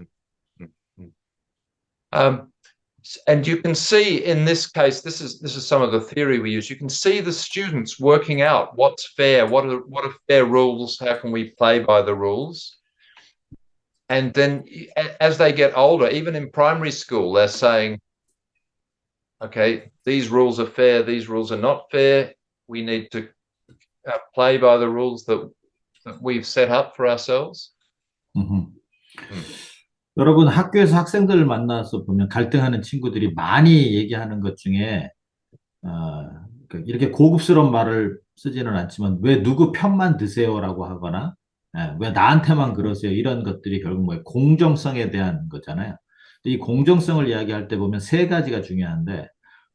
And you can see in this case, this is some of the theory we use. You can see the students working out what's fair, what are fair rules, how can we play by the rules. And then as they get older, even in primary school, they're saying, okay, these rules are fair, these rules are not fair. We need to play by the rules that we've set up for ourselves. 여러분 학교에서 학생들을 만나서 보면 갈등하는 친구들이 많이 얘기하는 것 중에 이렇게 고급스러운 말을 쓰지는 않지만 왜 누구 편만 드세요라고 하거나 왜 나한테만 그러세요 이런 것들이 결국 뭐예요? 공정성에 대한 거잖아요. 이 공정성을 이야기할 때 보면 세 가지가 중요한데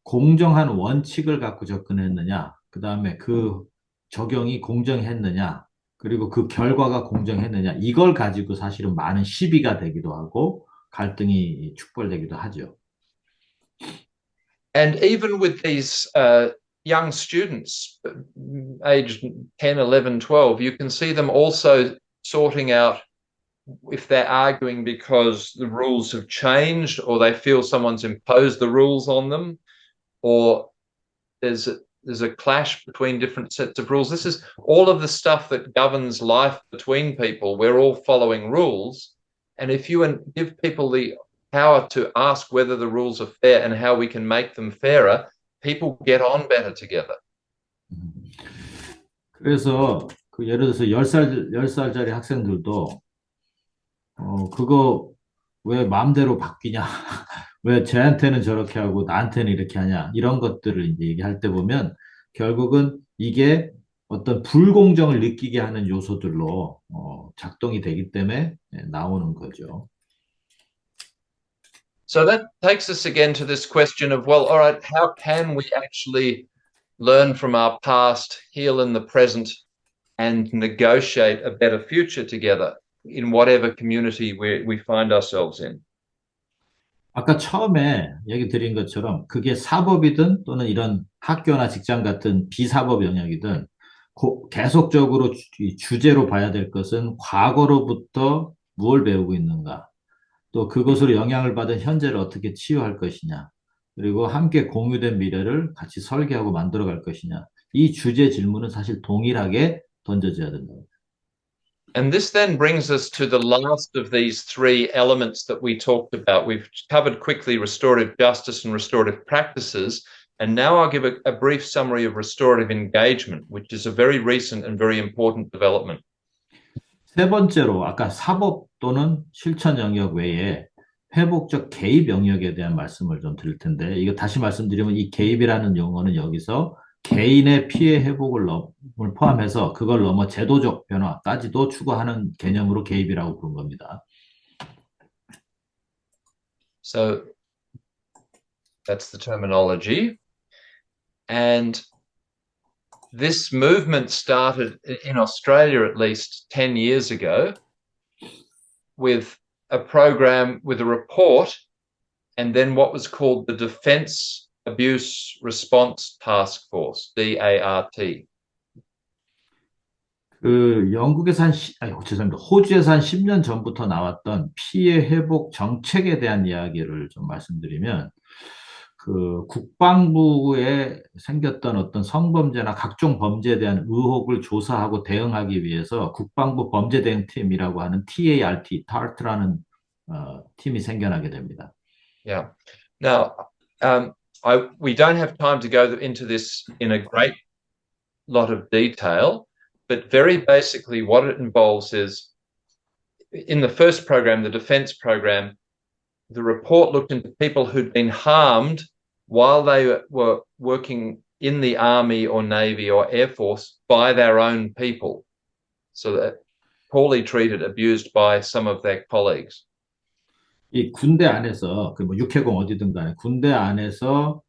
공정한 원칙을 갖고 접근했느냐, 그 다음에 그 적용이 공정했느냐, 그리고 그 결과가 공정했느냐 이걸 가지고 사실은 많은 시비가 되기도 하고 갈등이 축발되기도 하죠. And even with these young students aged 10, 11, 12, you can see them also sorting out if they're arguing because the rules have changed or they feel someone's imposed the rules on them, or there's a clash between different sets of rules. This is all of the stuff that governs life between people. We're all following rules. And if you give people the power to ask whether the rules are fair and how we can make them fairer, people get on better together. 그래서 예를 들어서 10살짜리 학생들도 그거 왜 마음대로 바뀌냐? 왜 쟤한테는 저렇게 하고 나한테는 이렇게 하냐 이런 것들을 이제 얘기할 때 보면 결국은 이게 어떤 불공정을 느끼게 하는 요소들로 작동이 되기 때문에 나오는 거죠. So that takes us again to this question of, well, all right, how can we actually learn from our past, heal in the present, and negotiate a better future together in whatever community we find ourselves in? 아까 처음에 얘기 드린 것처럼 그게 사법이든 또는 이런 학교나 직장 같은 비사법 영역이든 계속적으로 이 주제로 봐야 될 것은 과거로부터 무엇을 배우고 있는가, 또 그것으로 영향을 받은 현재를 어떻게 치유할 것이냐, 그리고 함께 공유된 미래를 같이 설계하고 만들어갈 것이냐. 이 주제 질문은 사실 동일하게 던져져야 된다. And this then brings us to the last of these three elements that we talked about. We've covered quickly restorative justice and restorative practices. And now I'll give a brief summary of restorative engagement, which is a very recent and very important development. 세 번째로 아까 사법 또는 실천 영역 외에 회복적 개입 영역에 대한 말씀을 좀 드릴 텐데, 이거 다시 말씀드리면 이 개입이라는 용어는 여기서 개인의 피해 회복을 포함해서 그걸 넘어 제도적 변화까지도 추구하는 개념으로 개입이라고 부른 겁니다. So that's the terminology. And this movement started in Australia at least 10 years ago with a program, with a report, and then what was called the Defence Abuse Response Task Force, DART. 영국에서 죄송합니다. 호주에서 한 10년 전부터 나왔던 피해 회복 정책에 대한 이야기를 좀 말씀드리면, 그 국방부에 생겼던 어떤 성범죄나 각종 범죄에 대한 의혹을 조사하고 대응하기 위해서 국방부 범죄대응팀이라고 하는 TART라는 팀이 생겨나게 됩니다. Yeah. Now, we don't have time to go into this in a great lot of detail, but very basically what it involves is, in the first program, the defense program, the report looked into people who'd been harmed while they were working in the Army or Navy or Air Force by their own people. So that poorly treated, abused by some of their colleagues. 이 군대 안에서 그 뭐 육해공 어디든 간에 군대 안에서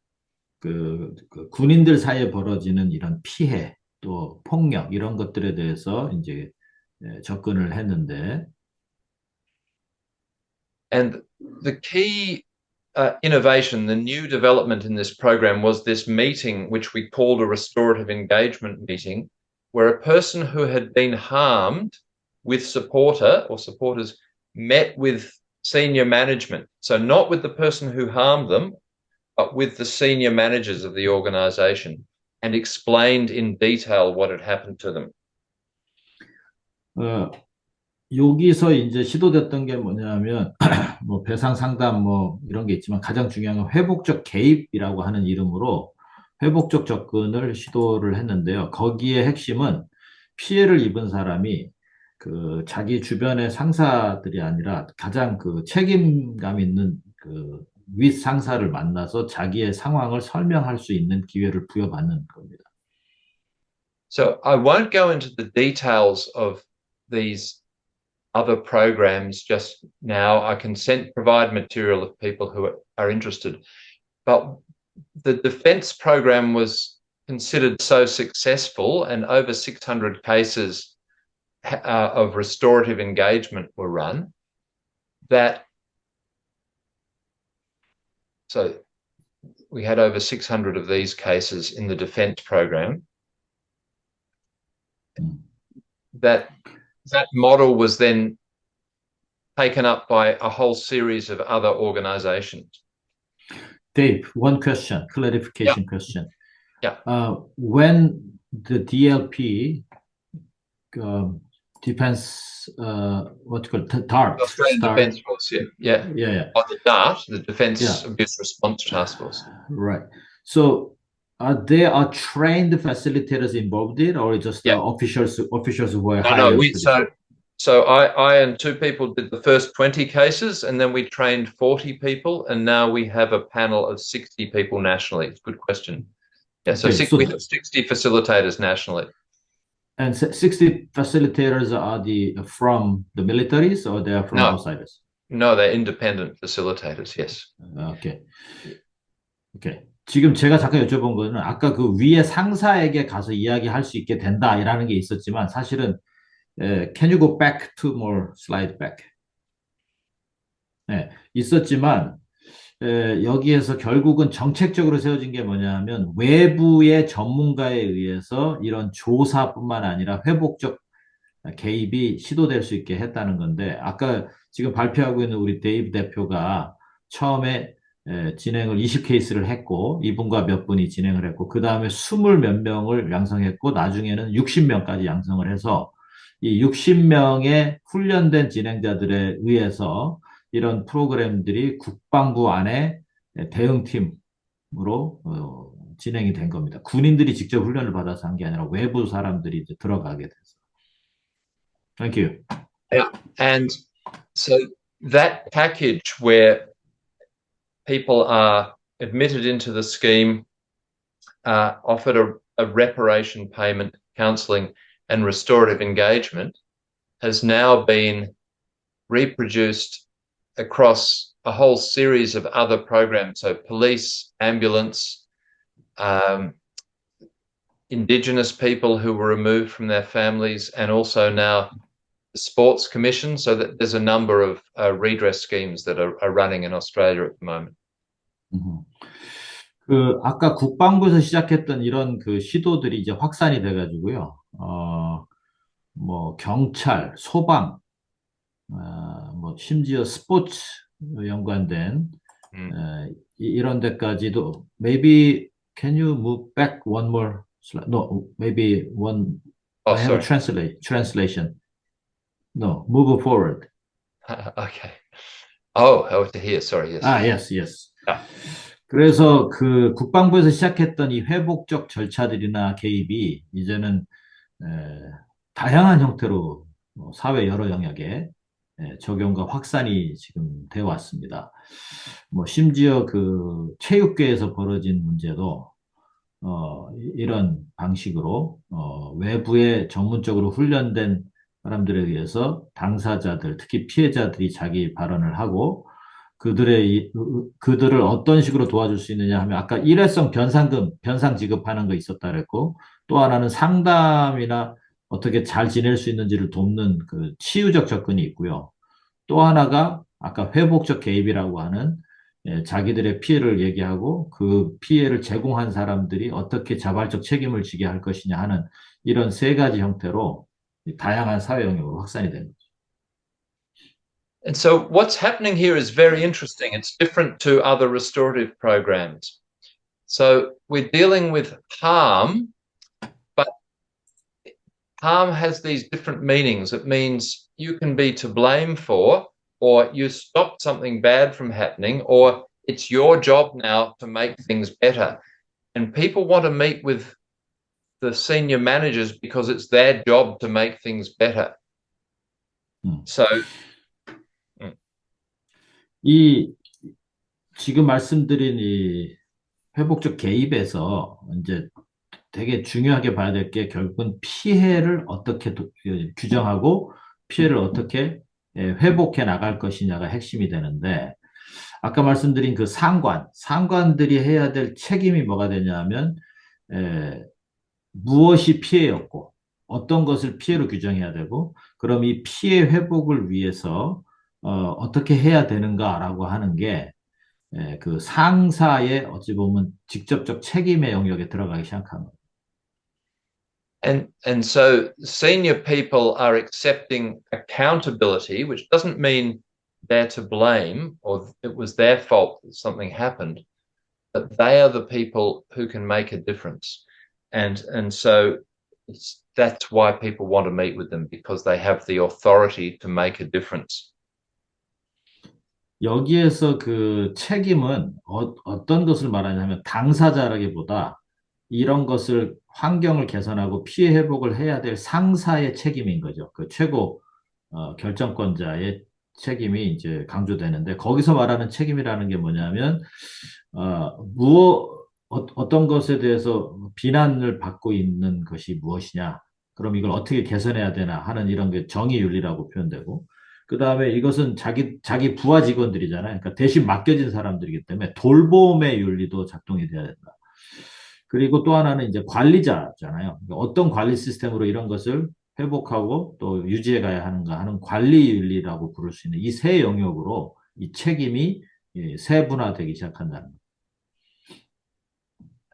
그 군인들 사이에 벌어지는 이런 피해 또 폭력 이런 것들에 대해서 이제 접근을 했는데, and the key innovation, the new development in this program was this meeting, which we called a restorative engagement meeting, where a person who had been harmed with supporter or supporters met with senior management. So not with the person who harmed them, but with the senior managers of the organization, and explained in detail what had happened to them. 여기서 이제 시도됐던 게 뭐냐면 뭐 배상 상담 뭐 이런 게 있지만 가장 중요한 건 회복적 개입이라고 하는 이름으로 회복적 접근을 시도를 했는데요. 거기에 핵심은 피해를 입은 사람이 그 자기 주변의 상사들이 아니라 가장 그 책임감 있는 그 윗 상사를 만나서 자기의 상황을 설명할 수 있는 기회를 부여받는 겁니다. So I won't go into the details of these other programs just now. I can provide material if people who are interested. But the defense program was considered so successful, and over 600 cases of restorative engagement were run, that so we had over 600 of these cases in the defense program. That model was then taken up by a whole series of other organizations. Dave, one question, clarification question. Yeah. When the DLP defense, what you call it, DART, Australian Defence Force, yeah. Oh, the DART, the Defence Abuse Response Task Force. Right. So there are trained facilitators involved in, or just officials who were hired? So I and two people did the first 20 cases, and then we trained 40 people, and now we have a panel of 60 people nationally. It's a good question. Yeah, so Okay, we so have 60 facilitators nationally. and 60 facilitators are the from the militaries or they are from No, outsiders? no, they're independent facilitators. Yes. 오케이. 오케이. 지금 제가 잠깐 여쭤본 거는 아까 그 위에 상사에게 가서 이야기할 수 있게 된다라는 게 있었지만 사실은 can you go back to more slide back? 네, 있었지만 여기에서 결국은 정책적으로 세워진 게 뭐냐면 외부의 전문가에 의해서 이런 조사뿐만 아니라 회복적 개입이 시도될 수 있게 했다는 건데 아까 지금 발표하고 있는 우리 데이브 대표가 처음에 진행을 20케이스를 했고 이분과 몇 분이 진행을 했고 그 다음에 20 몇 명을 양성했고 나중에는 60명까지 양성을 해서 이 60명의 훈련된 진행자들에 의해서 이런 프로그램들이 국방부 안에 대응팀으로 진행이 된 겁니다. 군인들이 직접 훈련을 받아서 한 게 아니라 외부 사람들이 이제 들어가게 돼서. Thank you. Yeah. And so that package where people are admitted into the scheme, offered a reparation payment, counselling, and restorative engagement has now been reproduced across a whole series of other programs. So police, ambulance, Indigenous people who were removed from their families, and also now the Sports Commission. So that there's a number of redress schemes that are running in Australia at the moment. 그 아까 국방부에서 시작했던 이런 그 시도들이 이제 확산이 돼가지고요. 뭐 경찰, 소방, 뭐 심지어 스포츠 연관된 이런 데까지도 maybe can you move back one more slide? No, maybe one. Oh, I have a sorry. translation. No, move forward. Okay. Oh, to here. Sorry. Yes. Yes, yes. Yeah. 그래서 그 국방부에서 시작했던 이 회복적 절차들이나 개입이 이제는 다양한 형태로 사회 여러 영역에 적용과 확산이 지금 되어 왔습니다. 뭐 심지어 그 체육계에서 벌어진 문제도 이런 방식으로 외부에 전문적으로 훈련된 사람들에 의해서 당사자들, 특히 피해자들이 자기 발언을 하고 그들을 어떤 식으로 도와줄 수 있느냐 하면 아까 일회성 변상금, 변상 지급하는 거 있었다 그랬고 또 하나는 상담이나 어떻게 잘 지낼 수 있는지를 돕는 그 치유적 접근이 있고요. 또 하나가 아까 회복적 개입이라고 하는 자기들의 피해를 얘기하고 그 피해를 제공한 사람들이 어떻게 자발적 책임을 지게 할 것이냐 하는 이런 세 가지 형태로 다양한 사회 영역으로 확산이 됩니다. And so what's happening here is very interesting. It's different to other restorative programs. So we're dealing with harm, but harm has these different meanings. It means you can be to blame for, or you stopped something bad from happening, or it's your job now to make things better. And people want to meet with the senior managers because it's their job to make things better. So 이 지금 말씀드린 이 회복적 개입에서 이제 되게 중요하게 봐야 될 게 결국은 피해를 어떻게 규정하고 피해를 어떻게 회복해 나갈 것이냐가 핵심이 되는데 아까 말씀드린 그 상관들이 해야 될 책임이 뭐가 되냐면 무엇이 피해였고 어떤 것을 피해로 규정해야 되고 그럼 이 피해 회복을 위해서 어떻게 해야 되는가라고 하는 게 그 상사의 어찌 보면 직접적 책임의 영역에 들어가기 시작한 거예요. And so senior people are accepting accountability, which doesn't mean they're to blame or it was their fault that something happened, but they are the people who can make a difference. And so that's why people want to meet with them, because they have the authority to make a difference. 여기에서 그 책임은 어떤 것을 말하냐면 당사자라기보다 이런 것을 환경을 개선하고 피해 회복을 해야 될 상사의 책임인 거죠. 그 최고 결정권자의 책임이 이제 강조되는데 거기서 말하는 책임이라는 게 뭐냐면 어떤 것에 대해서 비난을 받고 있는 것이 무엇이냐? 그럼 이걸 어떻게 개선해야 되나 하는 이런 게 정의윤리라고 표현되고 그 다음에 이것은 자기 부하 직원들이잖아요. 그러니까 대신 맡겨진 사람들이기 때문에 돌봄의 윤리도 작동이 돼야 된다. 그리고 또 하나는 이제 관리자잖아요. 그러니까 어떤 관리 시스템으로 이런 것을 회복하고 또 유지해 가야 하는가 하는 관리 윤리라고 부를 수 있는 이 세 영역으로 이 책임이 세분화되기 시작한다는 거예요.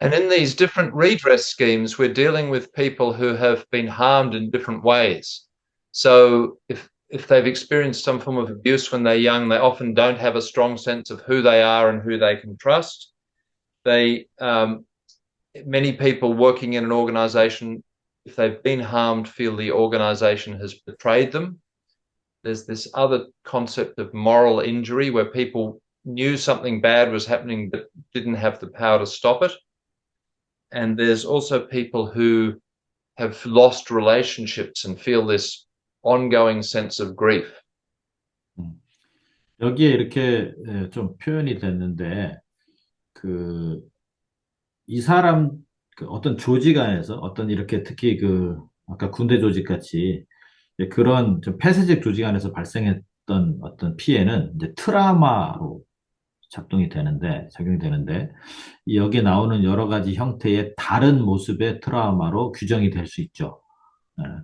And in these different redress schemes, we're dealing with people who have been harmed in different ways. So if they've experienced some form of abuse when they're young, they often don't have a strong sense of who they are and who they can trust. They many people working in an organization, if they've been harmed, feel the organization has betrayed them. There's this other concept of moral injury where people knew something bad was happening but didn't have the power to stop it. And there's also people who have lost relationships and feel this ongoing sense of grief. 음. 여기에 이렇게 좀 표현이 됐는데 그 이 사람 그 어떤 조직 안에서 어떤 이렇게 특히 그 아까 군대 조직 같이 그런 좀 폐쇄적 조직 안에서 발생했던 어떤 피해는 이제 트라우마로 작용이 되는데 여기에 나오는 여러 가지 형태의 다른 모습의 트라우마로 규정이 될 수 있죠.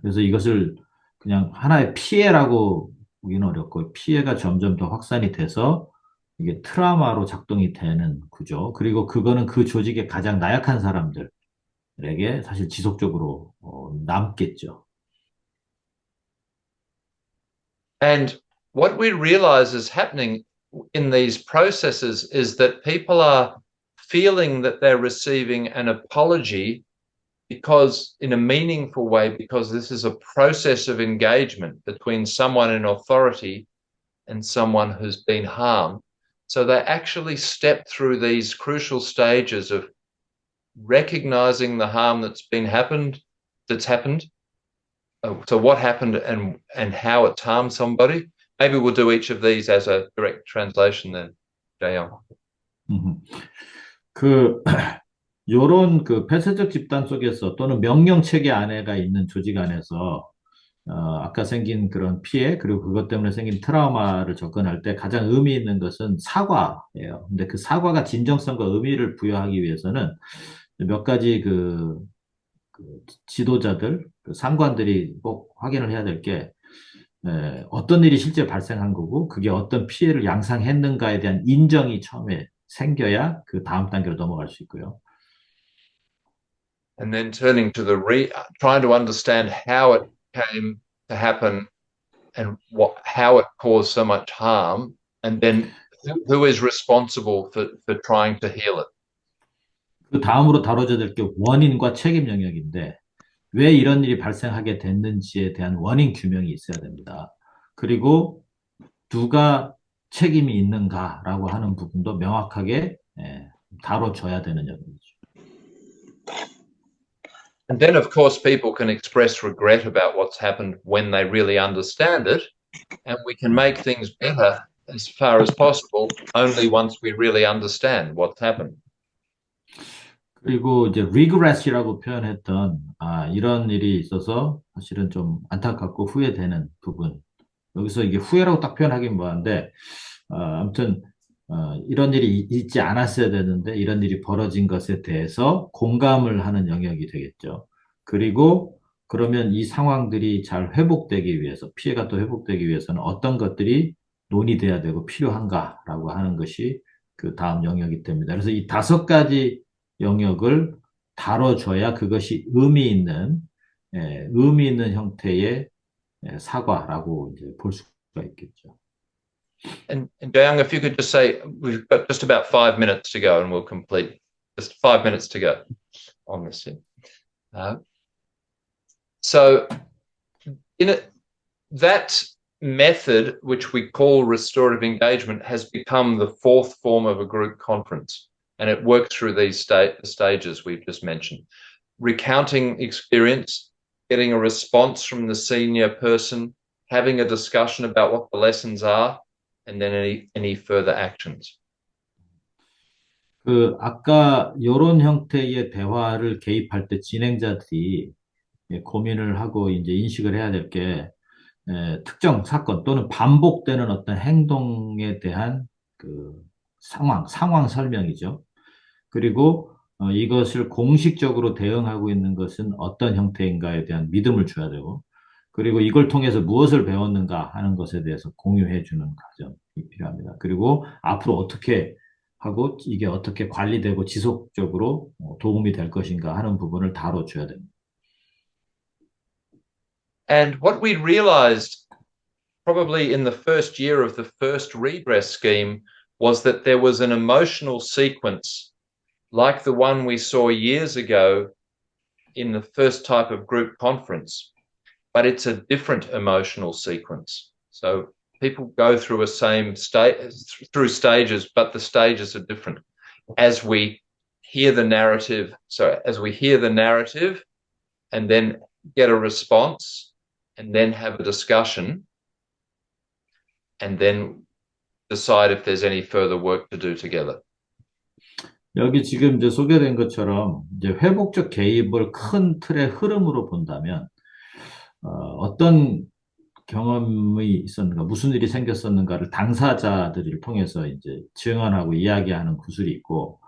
그래서 이것을 그냥 하나의 피해라고 보기는 어렵고 피해가 점점 더 확산이 돼서 이게 트라우마로 작동이 되는 구조. 그리고 그거는 그 조직의 가장 나약한 사람들에게 사실 지속적으로 남겠죠. And what we realize is happening in these processes is that people are feeling that they're receiving an apology because, in a meaningful way, because this is a process of engagement between someone in authority and someone who's been harmed. So they actually step through these crucial stages of recognizing the harm that's happened. So what happened and how it's harmed somebody. Maybe we'll do each of these as a direct translation then, Jayon. 그 요런 그 폐쇄적 집단 속에서 또는 명령 체계 안에가 있는 조직 안에서 아까 생긴 그런 피해 그리고 그것 때문에 생긴 트라우마를 접근할 때 가장 의미 있는 것은 사과예요. 근데 그 사과가 진정성과 의미를 부여하기 위해서는 몇 가지 그 지도자들, 그 상관들이 꼭 확인을 해야 될 게 어떤 일이 실제 발생한 거고 그게 어떤 피해를 양상했는가에 대한 인정이 처음에 생겨야 그 다음 단계로 넘어갈 수 있고요. And then turning to trying to understand how it came to happen and how it caused so much harm, and then who is responsible for trying to heal it. 그 다음으로 다뤄져야 될 게 원인과 책임 영역인데 왜 이런 일이 발생하게 됐는지에 대한 원인 규명이 있어야 됩니다. 그리고 누가 책임이 있는가라고 하는 부분도 명확하게 다뤄줘야 되는 영역이죠. And then, of course, people can express regret about what's happened when they really understand it, and we can make things better as far as possible only once we really understand what's happened. 그리고 이제 regress이라고 표현했던 이런 일이 있어서 사실은 좀 안타깝고 후회되는 부분. 여기서 이게 후회라고 딱 표현하긴 뭐한데 아무튼 이런 일이 있지 않았어야 되는데 이런 일이 벌어진 것에 대해서 공감을 하는 영역이 되겠죠. 그리고 그러면 이 상황들이 잘 회복되기 위해서 피해가 또 회복되기 위해서는 어떤 것들이 논의돼야 되고 필요한가라고 하는 것이 그 다음 영역이 됩니다. 그래서 이 다섯 가지 영역을 다뤄줘야 그것이 의미 있는 형태의 사과라고 이제 볼 수가 있겠죠. And Dayang, if you could just say, we've got just about 5 minutes to go and we'll complete. Just 5 minutes to go on this. So that method, which we call restorative engagement, has become the fourth form of a group conference. And it works through these stages we've just mentioned. Recounting experience, getting a response from the senior person, having a discussion about what the lessons are, and then any further actions. 아까 이런 형태의 대화를 개입할 때 진행자들이 고민을 하고 이제 인식을 해야 될 게, 특정 사건 또는 반복되는 어떤 행동에 대한 그 상황 설명이죠. 그리고 이것을 공식적으로 대응하고 있는 것은 어떤 형태인가에 대한 믿음을 줘야 되고, 그리고 이걸 통해서 무엇을 배웠는가 하는 것에 대해서 공유해 주는 과정이 필요합니다. 그리고 앞으로 어떻게 하고 이게 어떻게 관리되고 지속적으로 도움이 될 것인가 하는 부분을 다뤄줘야 됩니다. And what we realized probably in the first year of the first redress scheme was that there was an emotional sequence like the one we saw years ago in the first type of group conference, but it's a different emotional sequence. So people go through through stages, but the stages are different. As we hear the narrative, and then get a response, and then have a discussion, and then decide if there's any further work to do together. 여기 지금 이제 소개된 것처럼 이제 회복적 개입을 큰 틀의 흐름으로 본다면 어떤 경험이 있었는가, 무슨 일이 생겼었는가를 당사자들을 통해서 이제 증언하고 이야기하는 구술이 있고,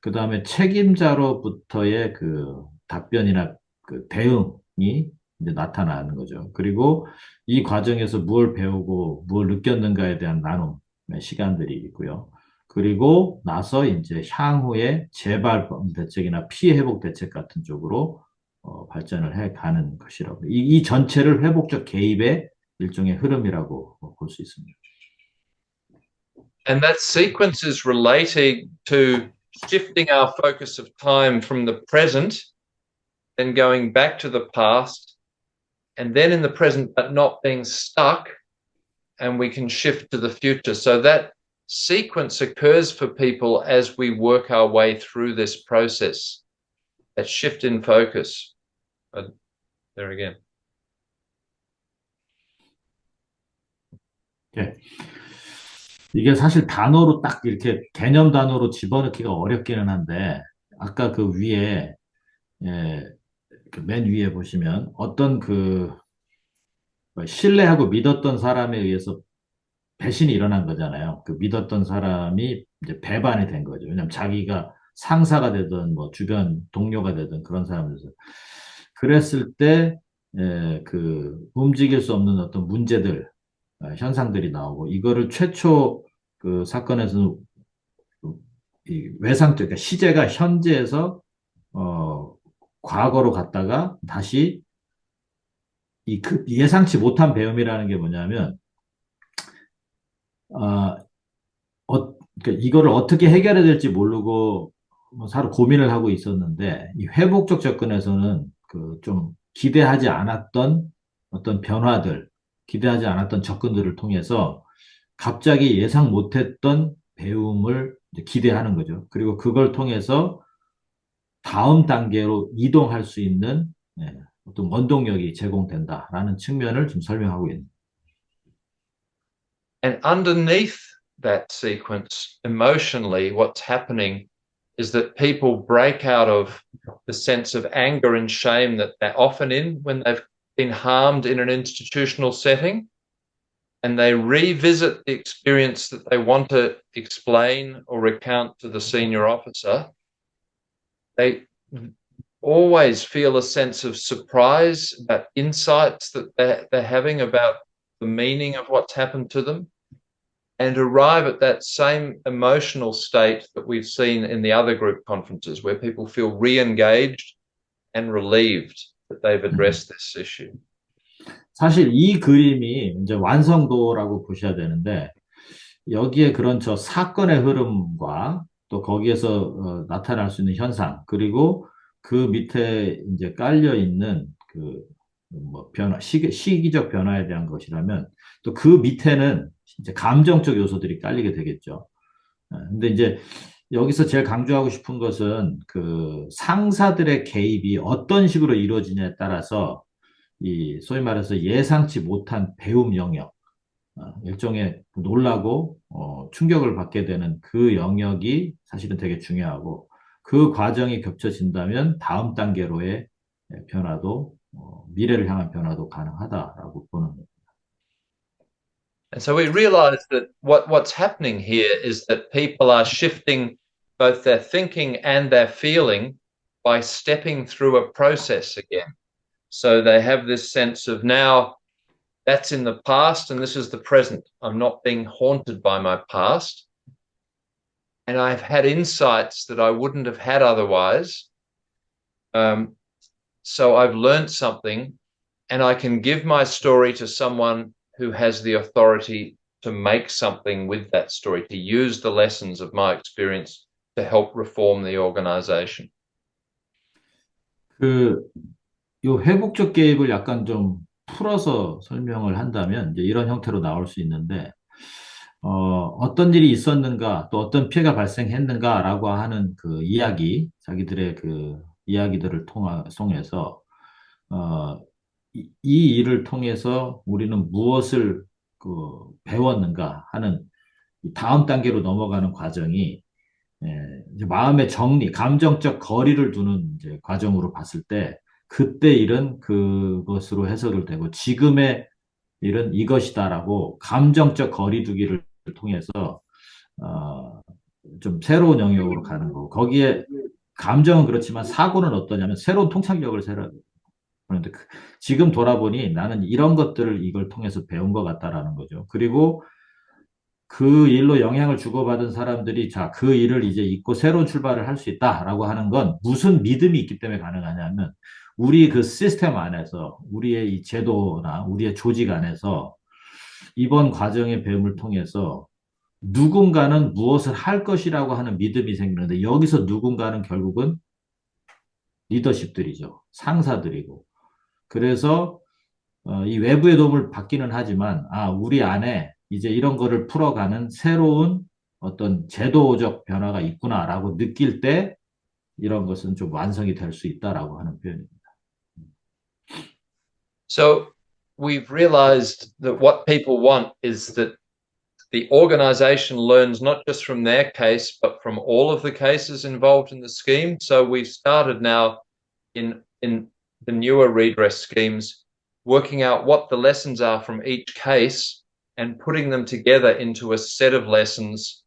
그 다음에 책임자로부터의 그 답변이나 그 대응이 이제 나타나는 거죠. 그리고 이 과정에서 무엇을 배우고 무엇을 느꼈는가에 대한 나눔의 시간들이 있고요. 그리고 나서 이제 향후에 재발범 대책이나 피해 회복 대책 같은 쪽으로 발전을 해 가는 것이라고. 이 전체를 회복적 개입의 일종의 흐름이라고 볼 수 있습니다. And that sequence is relating to shifting our focus of time from the present, then going back to the past, and then in the present, but not being stuck, and we can shift to the future. So that sequence occurs for people as we work our way through this process, that shift in focus. There again. 예. 이게 사실 단어로 딱 이렇게 개념 단어로 집어넣기가 어렵기는 한데, 아까 그 위에, 그맨 위에 보시면 어떤 신뢰하고 믿었던 사람에 의해서 배신이 일어난 거잖아요. 그 믿었던 사람이 이제 배반이 된 거죠. 왜냐면 자기가 상사가 되든 뭐 주변 동료가 되든 그런 사람들에서. 그랬을 때, 움직일 수 없는 어떤 문제들, 현상들이 나오고, 이거를 최초 그 사건에서는 이 외상적, 그러니까 시제가 현재에서, 과거로 갔다가 다시 예상치 못한 배움이라는 게 뭐냐면, 어, 그러니까 이거를 어떻게 해결해야 될지 모르고 뭐 서로 고민을 하고 있었는데, 이 회복적 접근에서는 그 좀 기대하지 않았던 어떤 변화들, 기대하지 않았던 접근들을 통해서 갑자기 예상 못했던 배움을 이제 기대하는 거죠. 그리고 그걸 통해서 다음 단계로 이동할 수 있는 어떤 원동력이 제공된다라는 측면을 좀 설명하고 있는. And underneath that sequence, emotionally, what's happening is that people break out of the sense of anger and shame that they're often in when they've been harmed in an institutional setting, and they revisit the experience that they want to explain or recount to the senior officer. They always feel a sense of surprise about insights that they're having about the meaning of what's happened to them, and arrive at that same emotional state that we've seen in the other group conferences, where people feel re-engaged and relieved that they've addressed this issue. 사실 이 그림이 이제 완성도라고 보셔야 되는데, 여기에 그런 저 사건의 흐름과 또 거기에서 나타날 수 있는 현상, 그리고 그 밑에 이제 깔려 있는 뭐 시기적 변화에 대한 것이라면, 또 그 밑에는 이제 감정적 요소들이 깔리게 되겠죠. 근데 이제 여기서 제일 강조하고 싶은 것은 그 상사들의 개입이 어떤 식으로 이루어지냐에 따라서 이 소위 말해서 예상치 못한 배움 영역, 일종의 놀라고 충격을 받게 되는 그 영역이 사실은 되게 중요하고 그 과정이 겹쳐진다면 다음 단계로의 변화도 미래를 향한 변화도 가능하다라고 보는 겁니다. And so we realize that what's happening here is that people are shifting both their thinking and their feeling by stepping through a process again. So they have this sense of now that's in the past and this is the present. I'm not being haunted by my past. And I've had insights that I wouldn't have had otherwise. Um, so I've learned something and I can give my story to someone who has the authority to make something with that story, to use the lessons of my experience to help reform the organization. 그, 요 회복적 개입을 약간 좀 풀어서 설명을 한다면 이제 이런 형태로 나올 수 있는데, 어떤 일이 있었는가, 또 어떤 피해가 발생했는가라고 하는 그 이야기, 자기들의 그 이야기들을 통해서, 이 일을 통해서 우리는 무엇을 그 배웠는가 하는 이 다음 단계로 넘어가는 과정이 이제 마음의 정리, 감정적 거리를 두는 이제 과정으로 봤을 때 그때 일은 그것으로 해석을 되고 지금의 일은 이것이다라고 감정적 거리두기를 통해서 어, 좀 새로운 영역으로 가는 거고 거기에 감정은 그렇지만 사고는 어떠냐면 새로운 통찰력을 새로 그런데 지금 돌아보니 나는 이런 것들을 이걸 통해서 배운 것 같다라는 거죠. 그리고 그 일로 영향을 주고받은 사람들이 자, 그 일을 이제 잊고 새로운 출발을 할 수 있다라고 하는 건 무슨 믿음이 있기 때문에 가능하냐면 우리 그 시스템 안에서 우리의 이 제도나 우리의 조직 안에서 이번 과정의 배움을 통해서 누군가는 무엇을 할 것이라고 하는 믿음이 생기는데 여기서 누군가는 결국은 리더십들이죠. 상사들이고. 그래서 이 외부의 도움을 받기는 하지만, 우리 안에 이제 이런 거를 풀어가는 새로운 어떤 제도적 변화가 있구나라고 느낄 때 이런 것은 좀 완성이 될 수 있다라고 하는 표현입니다. So we've realized that what people want is that the organization learns not just from their case, but from all of the cases involved in the scheme. So we've started now in the newer redress schemes, working out what the lessons are from each case and putting them together into a set of lessons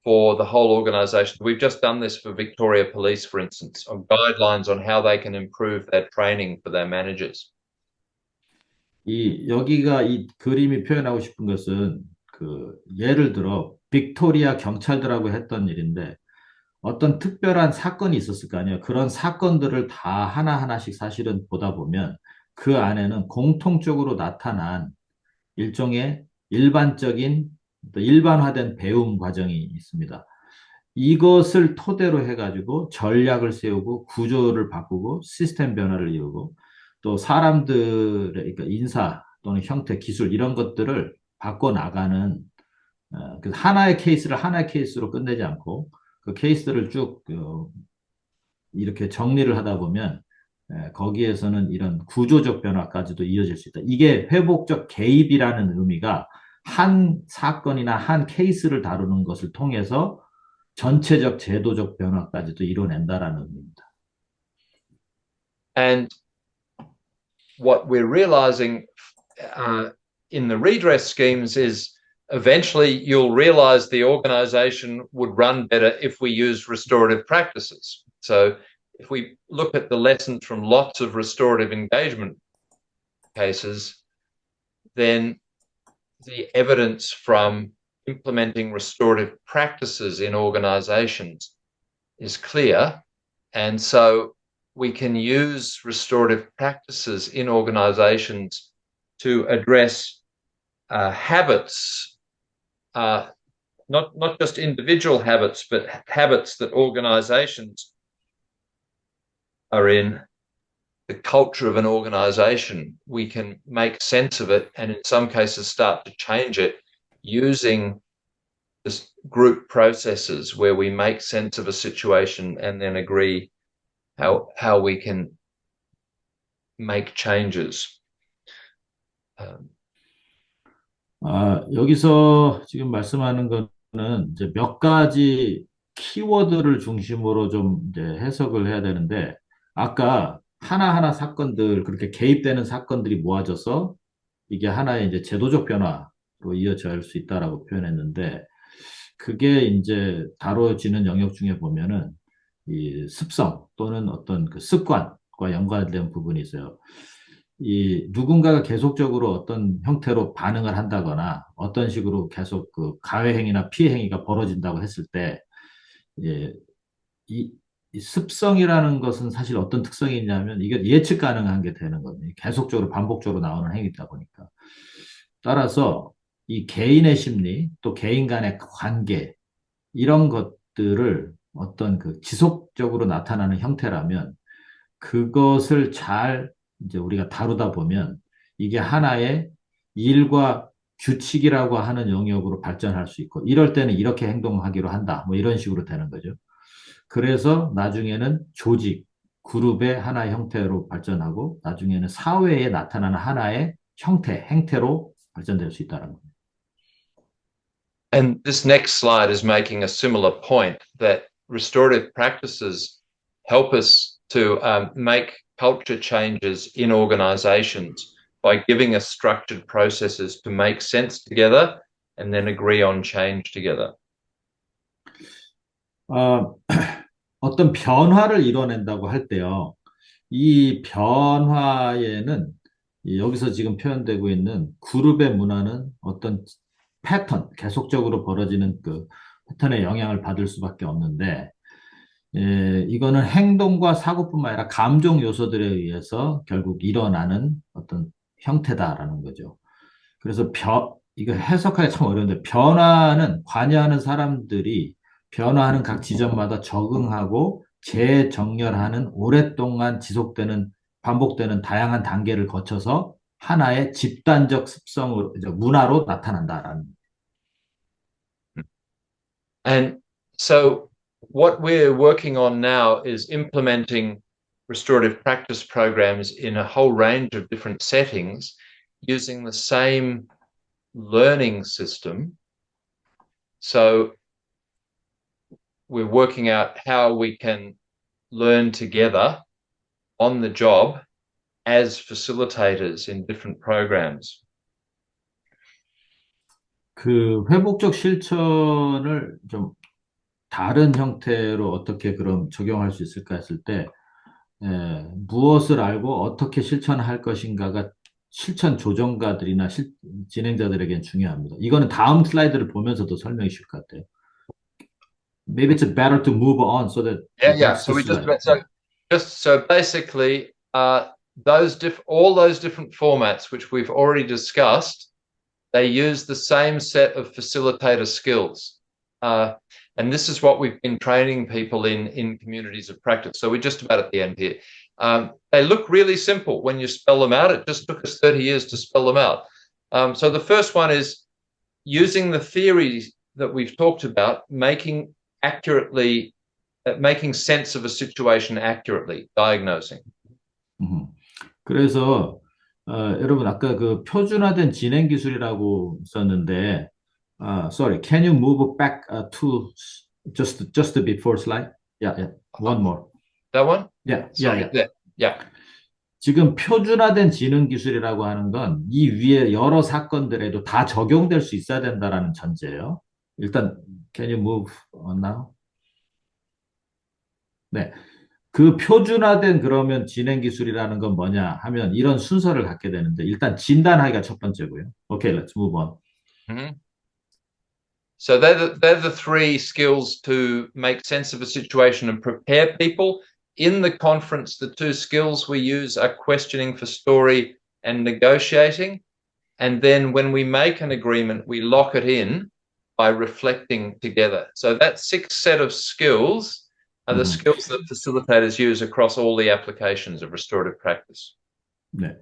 for the whole organization. We've just done this for Victoria Police, for instance, on guidelines on how they can improve their training for their managers. 여기가 이 그림이 표현하고 싶은 것은 예를 들어 빅토리아 경찰들하고 했던 일인데 어떤 특별한 사건이 있었을 거 아니에요. 그런 사건들을 다 하나하나씩 사실은 보다 보면 그 안에는 공통적으로 나타난 일종의 일반적인 또 일반화된 배움 과정이 있습니다. 이것을 토대로 해가지고 전략을 세우고 구조를 바꾸고 시스템 변화를 이루고 또 사람들의 그러니까 인사 또는 형태, 기술 이런 것들을 바꿔 나가는 그 하나의 케이스를 하나의 케이스로 끝내지 않고 그 케이스를 쭉 이렇게 정리를 하다 보면 거기에서는 이런 구조적 변화까지도 이어질 수 있다. 이게 회복적 개입이라는 의미가 한 사건이나 한 케이스를 다루는 것을 통해서 전체적 제도적 변화까지도 이뤄낸다라는 의미입니다. And what we're realizing in the redress schemes is eventually you'll realize the organization would run better if we use restorative practices. So if we look at the lessons from lots of restorative engagement cases, then the evidence from implementing restorative practices in organizations is clear. And so we can use restorative practices in organizations to address habits, not just individual habits, but habits that organizations are in, the culture of an organization. We can make sense of it and in some cases start to change it using this group processes where we make sense of a situation and then agree how we can make changes. Um, 여기서 지금 말씀하는 거는 이제 몇 가지 키워드를 중심으로 좀 이제 해석을 해야 되는데, 아까 하나하나 사건들, 그렇게 개입되는 사건들이 모아져서 이게 하나의 이제 제도적 변화로 이어질 수 있다라고 표현했는데, 그게 이제 다뤄지는 영역 중에 보면은 이 습성 또는 어떤 그 습관과 연관된 부분이 있어요. 이 누군가가 계속적으로 어떤 형태로 반응을 한다거나 어떤 식으로 계속 그 가해 행위나 피해 행위가 벌어진다고 했을 때, 예, 이, 이 습성이라는 것은 사실 어떤 특성이 있냐면 이게 예측 가능한 게 되는 거거든요. 계속적으로 반복적으로 나오는 행위다 보니까. 따라서 이 개인의 심리 또 개인 간의 관계 이런 것들을 어떤 그 지속적으로 나타나는 형태라면 그것을 잘 이제 우리가 다루다 보면 이게 하나의 일과 규칙이라고 하는 영역으로 발전할 수 있고 이럴 때는 이렇게 행동하기로 한다. 뭐 이런 식으로 되는 거죠. 그래서 나중에는 조직, 그룹의 하나의 형태로 발전하고 나중에는 사회에 나타나는 하나의 형태, 행태로 발전될 수 있다는 겁니다. and this next slide is making a similar point that restorative practices help us to make culture changes in organizations by giving us structured processes to make sense together and then agree on change together. 어, 어떤 변화를 이뤄낸다고 할 때요. 이 변화에는 여기서 지금 표현되고 있는 그룹의 문화는 어떤 패턴, 계속적으로 벌어지는 그 패턴의 영향을 받을 수밖에 없는데, 이거는 행동과 사고뿐만 아니라 감정 요소들에 의해서 결국 일어나는 어떤 형태다라는 거죠. 그래서 이거 해석하기 참 어려운데, 변화는 관여하는 사람들이 변화하는 각 지점마다 적응하고 재정렬하는 오랫동안 지속되는, 반복되는 다양한 단계를 거쳐서 하나의 집단적 습성으로, 이제 문화로 나타난다라는. And so, what we're working on now is implementing restorative practice programs in a whole range of different settings using the same learning system. So, we're working out how we can learn together on the job as facilitators in different programs. 그 회복적 실천을 좀 다른 형태로 어떻게 그럼 적용할 수 있을까 했을 때, 무엇을 알고 어떻게 실천할 것인가가 실천 조정가들이나 진행자들에겐 중요합니다. 이거는 다음 슬라이드를 보면서도 설명이 쉬울 것 같아요. Maybe it's better to move on so that Yeah, the yeah. next So we just slide. just so basically, all those different formats which we've already discussed, they use the same set of facilitator skills, and this is what we've been training people in communities of practice. So we're just about at the end here. They look really simple when you spell them out. It just took us 30 years to spell them out. So the first one is using the theories that we've talked about, accurately making sense of a situation accurately, diagnosing. 음. 그래서 여러분 아까 그 표준화된 진행 기술이라고 썼는데, sorry, can you move back to just before slide? Yeah, yeah, one more. That one? Yeah, yeah, Sorry, yeah. there. Yeah. 지금 표준화된 지능 기술이라고 하는 건 이 위에 여러 사건들에도 다 적용될 수 있어야 된다라는 전제예요. 일단, can you move on now? 네. 그 표준화된 그러면 진행 기술이라는 건 뭐냐 하면 이런 순서를 갖게 되는데 일단 진단하기가 첫 번째고요. Okay, let's move on. Mm-hmm. So they're the three skills to make sense of a situation and prepare people. In the conference, the two skills we use are questioning for story and negotiating. And then when we make an agreement, we lock it in by reflecting together. So that sixth set of skills are the 음, skills that facilitators use across all the applications of restorative practice. 네.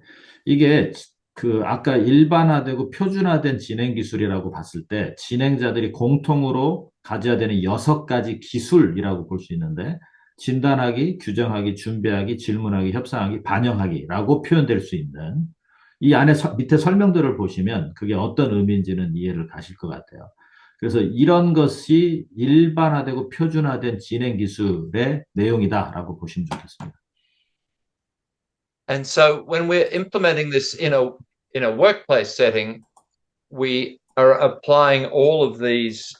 이게 그 아까 일반화되고 표준화된 진행 기술이라고 봤을 때 진행자들이 공통으로 가져야 되는 여섯 가지 기술이라고 볼 수 있는데 진단하기, 규정하기, 준비하기, 질문하기, 협상하기, 반영하기라고 표현될 수 있는 이 안에 밑에 설명들을 보시면 그게 어떤 의미인지는 이해를 가실 것 같아요. 그래서 이런 것이 일반화되고 표준화된 진행 기술의 내용이다라고 보시면 좋겠습니다. And so when we're implementing this in a workplace setting, we are applying all of these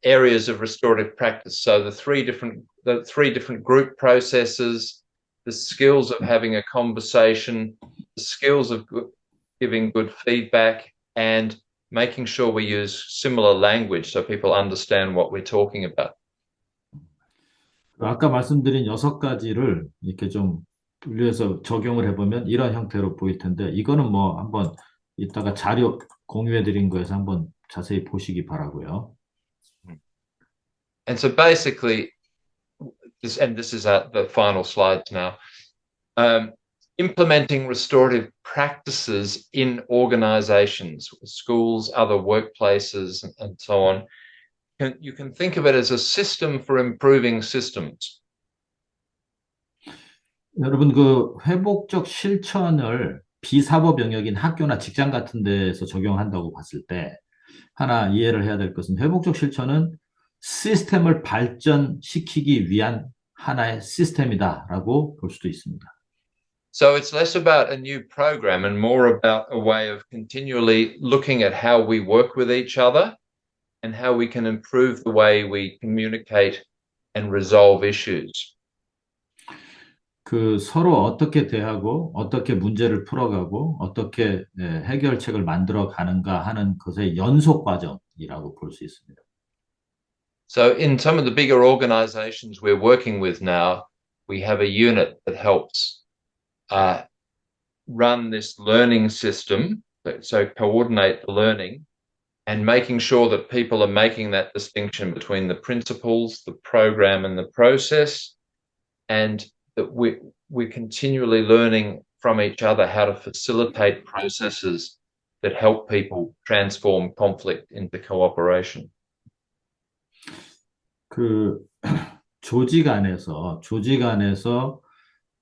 areas of restorative practice. So the three different group processes, the skills of having a conversation, the skills of giving good feedback, and making sure we use similar language so people understand what we're talking about. 아까 말씀드린 6가지를 이렇게 좀 분류해서 적용을 해보면 이런 형태로 보일 텐데, 이거는 뭐 한번 이따가 자료 공유해 드린 거에서 한번 자세히 보시기 바라고요. And so basically, this is the final slides now. Implementing restorative practices in organizations, schools, other workplaces, and so on. You can think of it as a system for improving systems. 여러분, 그 회복적 실천을 비사법 영역인 학교나 직장 같은 데에서 적용한다고 봤을 때 하나 이해를 해야 될 것은, 회복적 실천은 시스템을 발전시키기 위한 하나의 시스템이다라고 볼 수도 있습니다. So it's less about a new program and more about a way of continually looking at how we work with each other and how we can improve the way we communicate and resolve issues. 그 서로 어떻게 대하고 어떻게 문제를 풀어가고 어떻게 해결책을 만들어 가는가 하는 것의 연속 과정이라고 볼 수 있습니다. So in some of the bigger organizations we're working with now, we have a unit that helps run this learning system, so coordinate the learning and making sure that people are making that distinction between the principles, the program, and the process, and that we're continually learning from each other how to facilitate processes that help people transform conflict into cooperation. 그 조직 안에서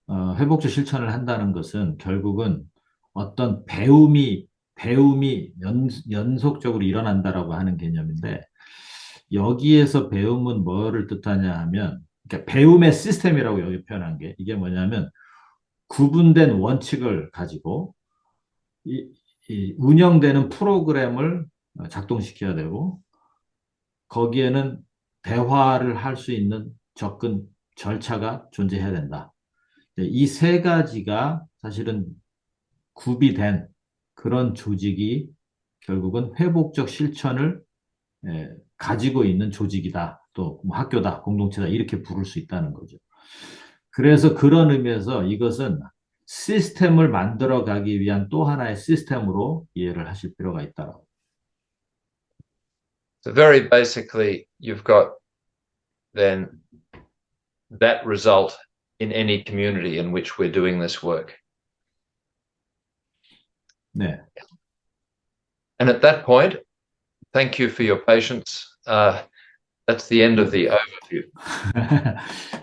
회복적 실천을 한다는 것은 결국은 어떤 배움이 연속적으로 일어난다라고 하는 개념인데, 여기에서 배움은 뭐를 뜻하냐 하면, 그러니까 배움의 시스템이라고 여기 표현한 게, 이게 뭐냐면 구분된 원칙을 가지고 이 운영되는 프로그램을 작동시켜야 되고, 거기에는 대화를 할 수 있는 접근 절차가 존재해야 된다. 이 세 가지가 사실은 구비된 그런 조직이 결국은 회복적 실천을 가지고 있는 조직이다. 또뭐 학교다, 공동체다, 이렇게 부를 수 있다는 거죠. 그래서 그런 의미에서 이것은 시스템을 만들어 가기 위한 또 하나의 시스템으로 이해를 하실 필요가 있다고. So very basically, you've got then that result in any community in which we're doing this work. 네. And at that point, thank you for your patience. That's the end of the overview.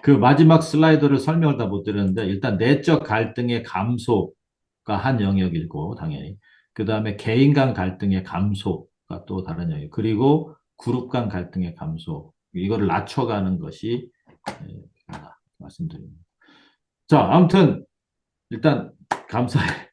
그 마지막 슬라이드를 설명을 다 못 드렸는데, 일단 내적 갈등의 감소가 한 영역이고, 당연히. 그 다음에 개인 간 갈등의 감소가 또 다른 영역. 그리고 그룹 간 갈등의 감소. 이거를 낮춰가는 것이 말씀드립니다. 자, 아무튼 일단 감사해.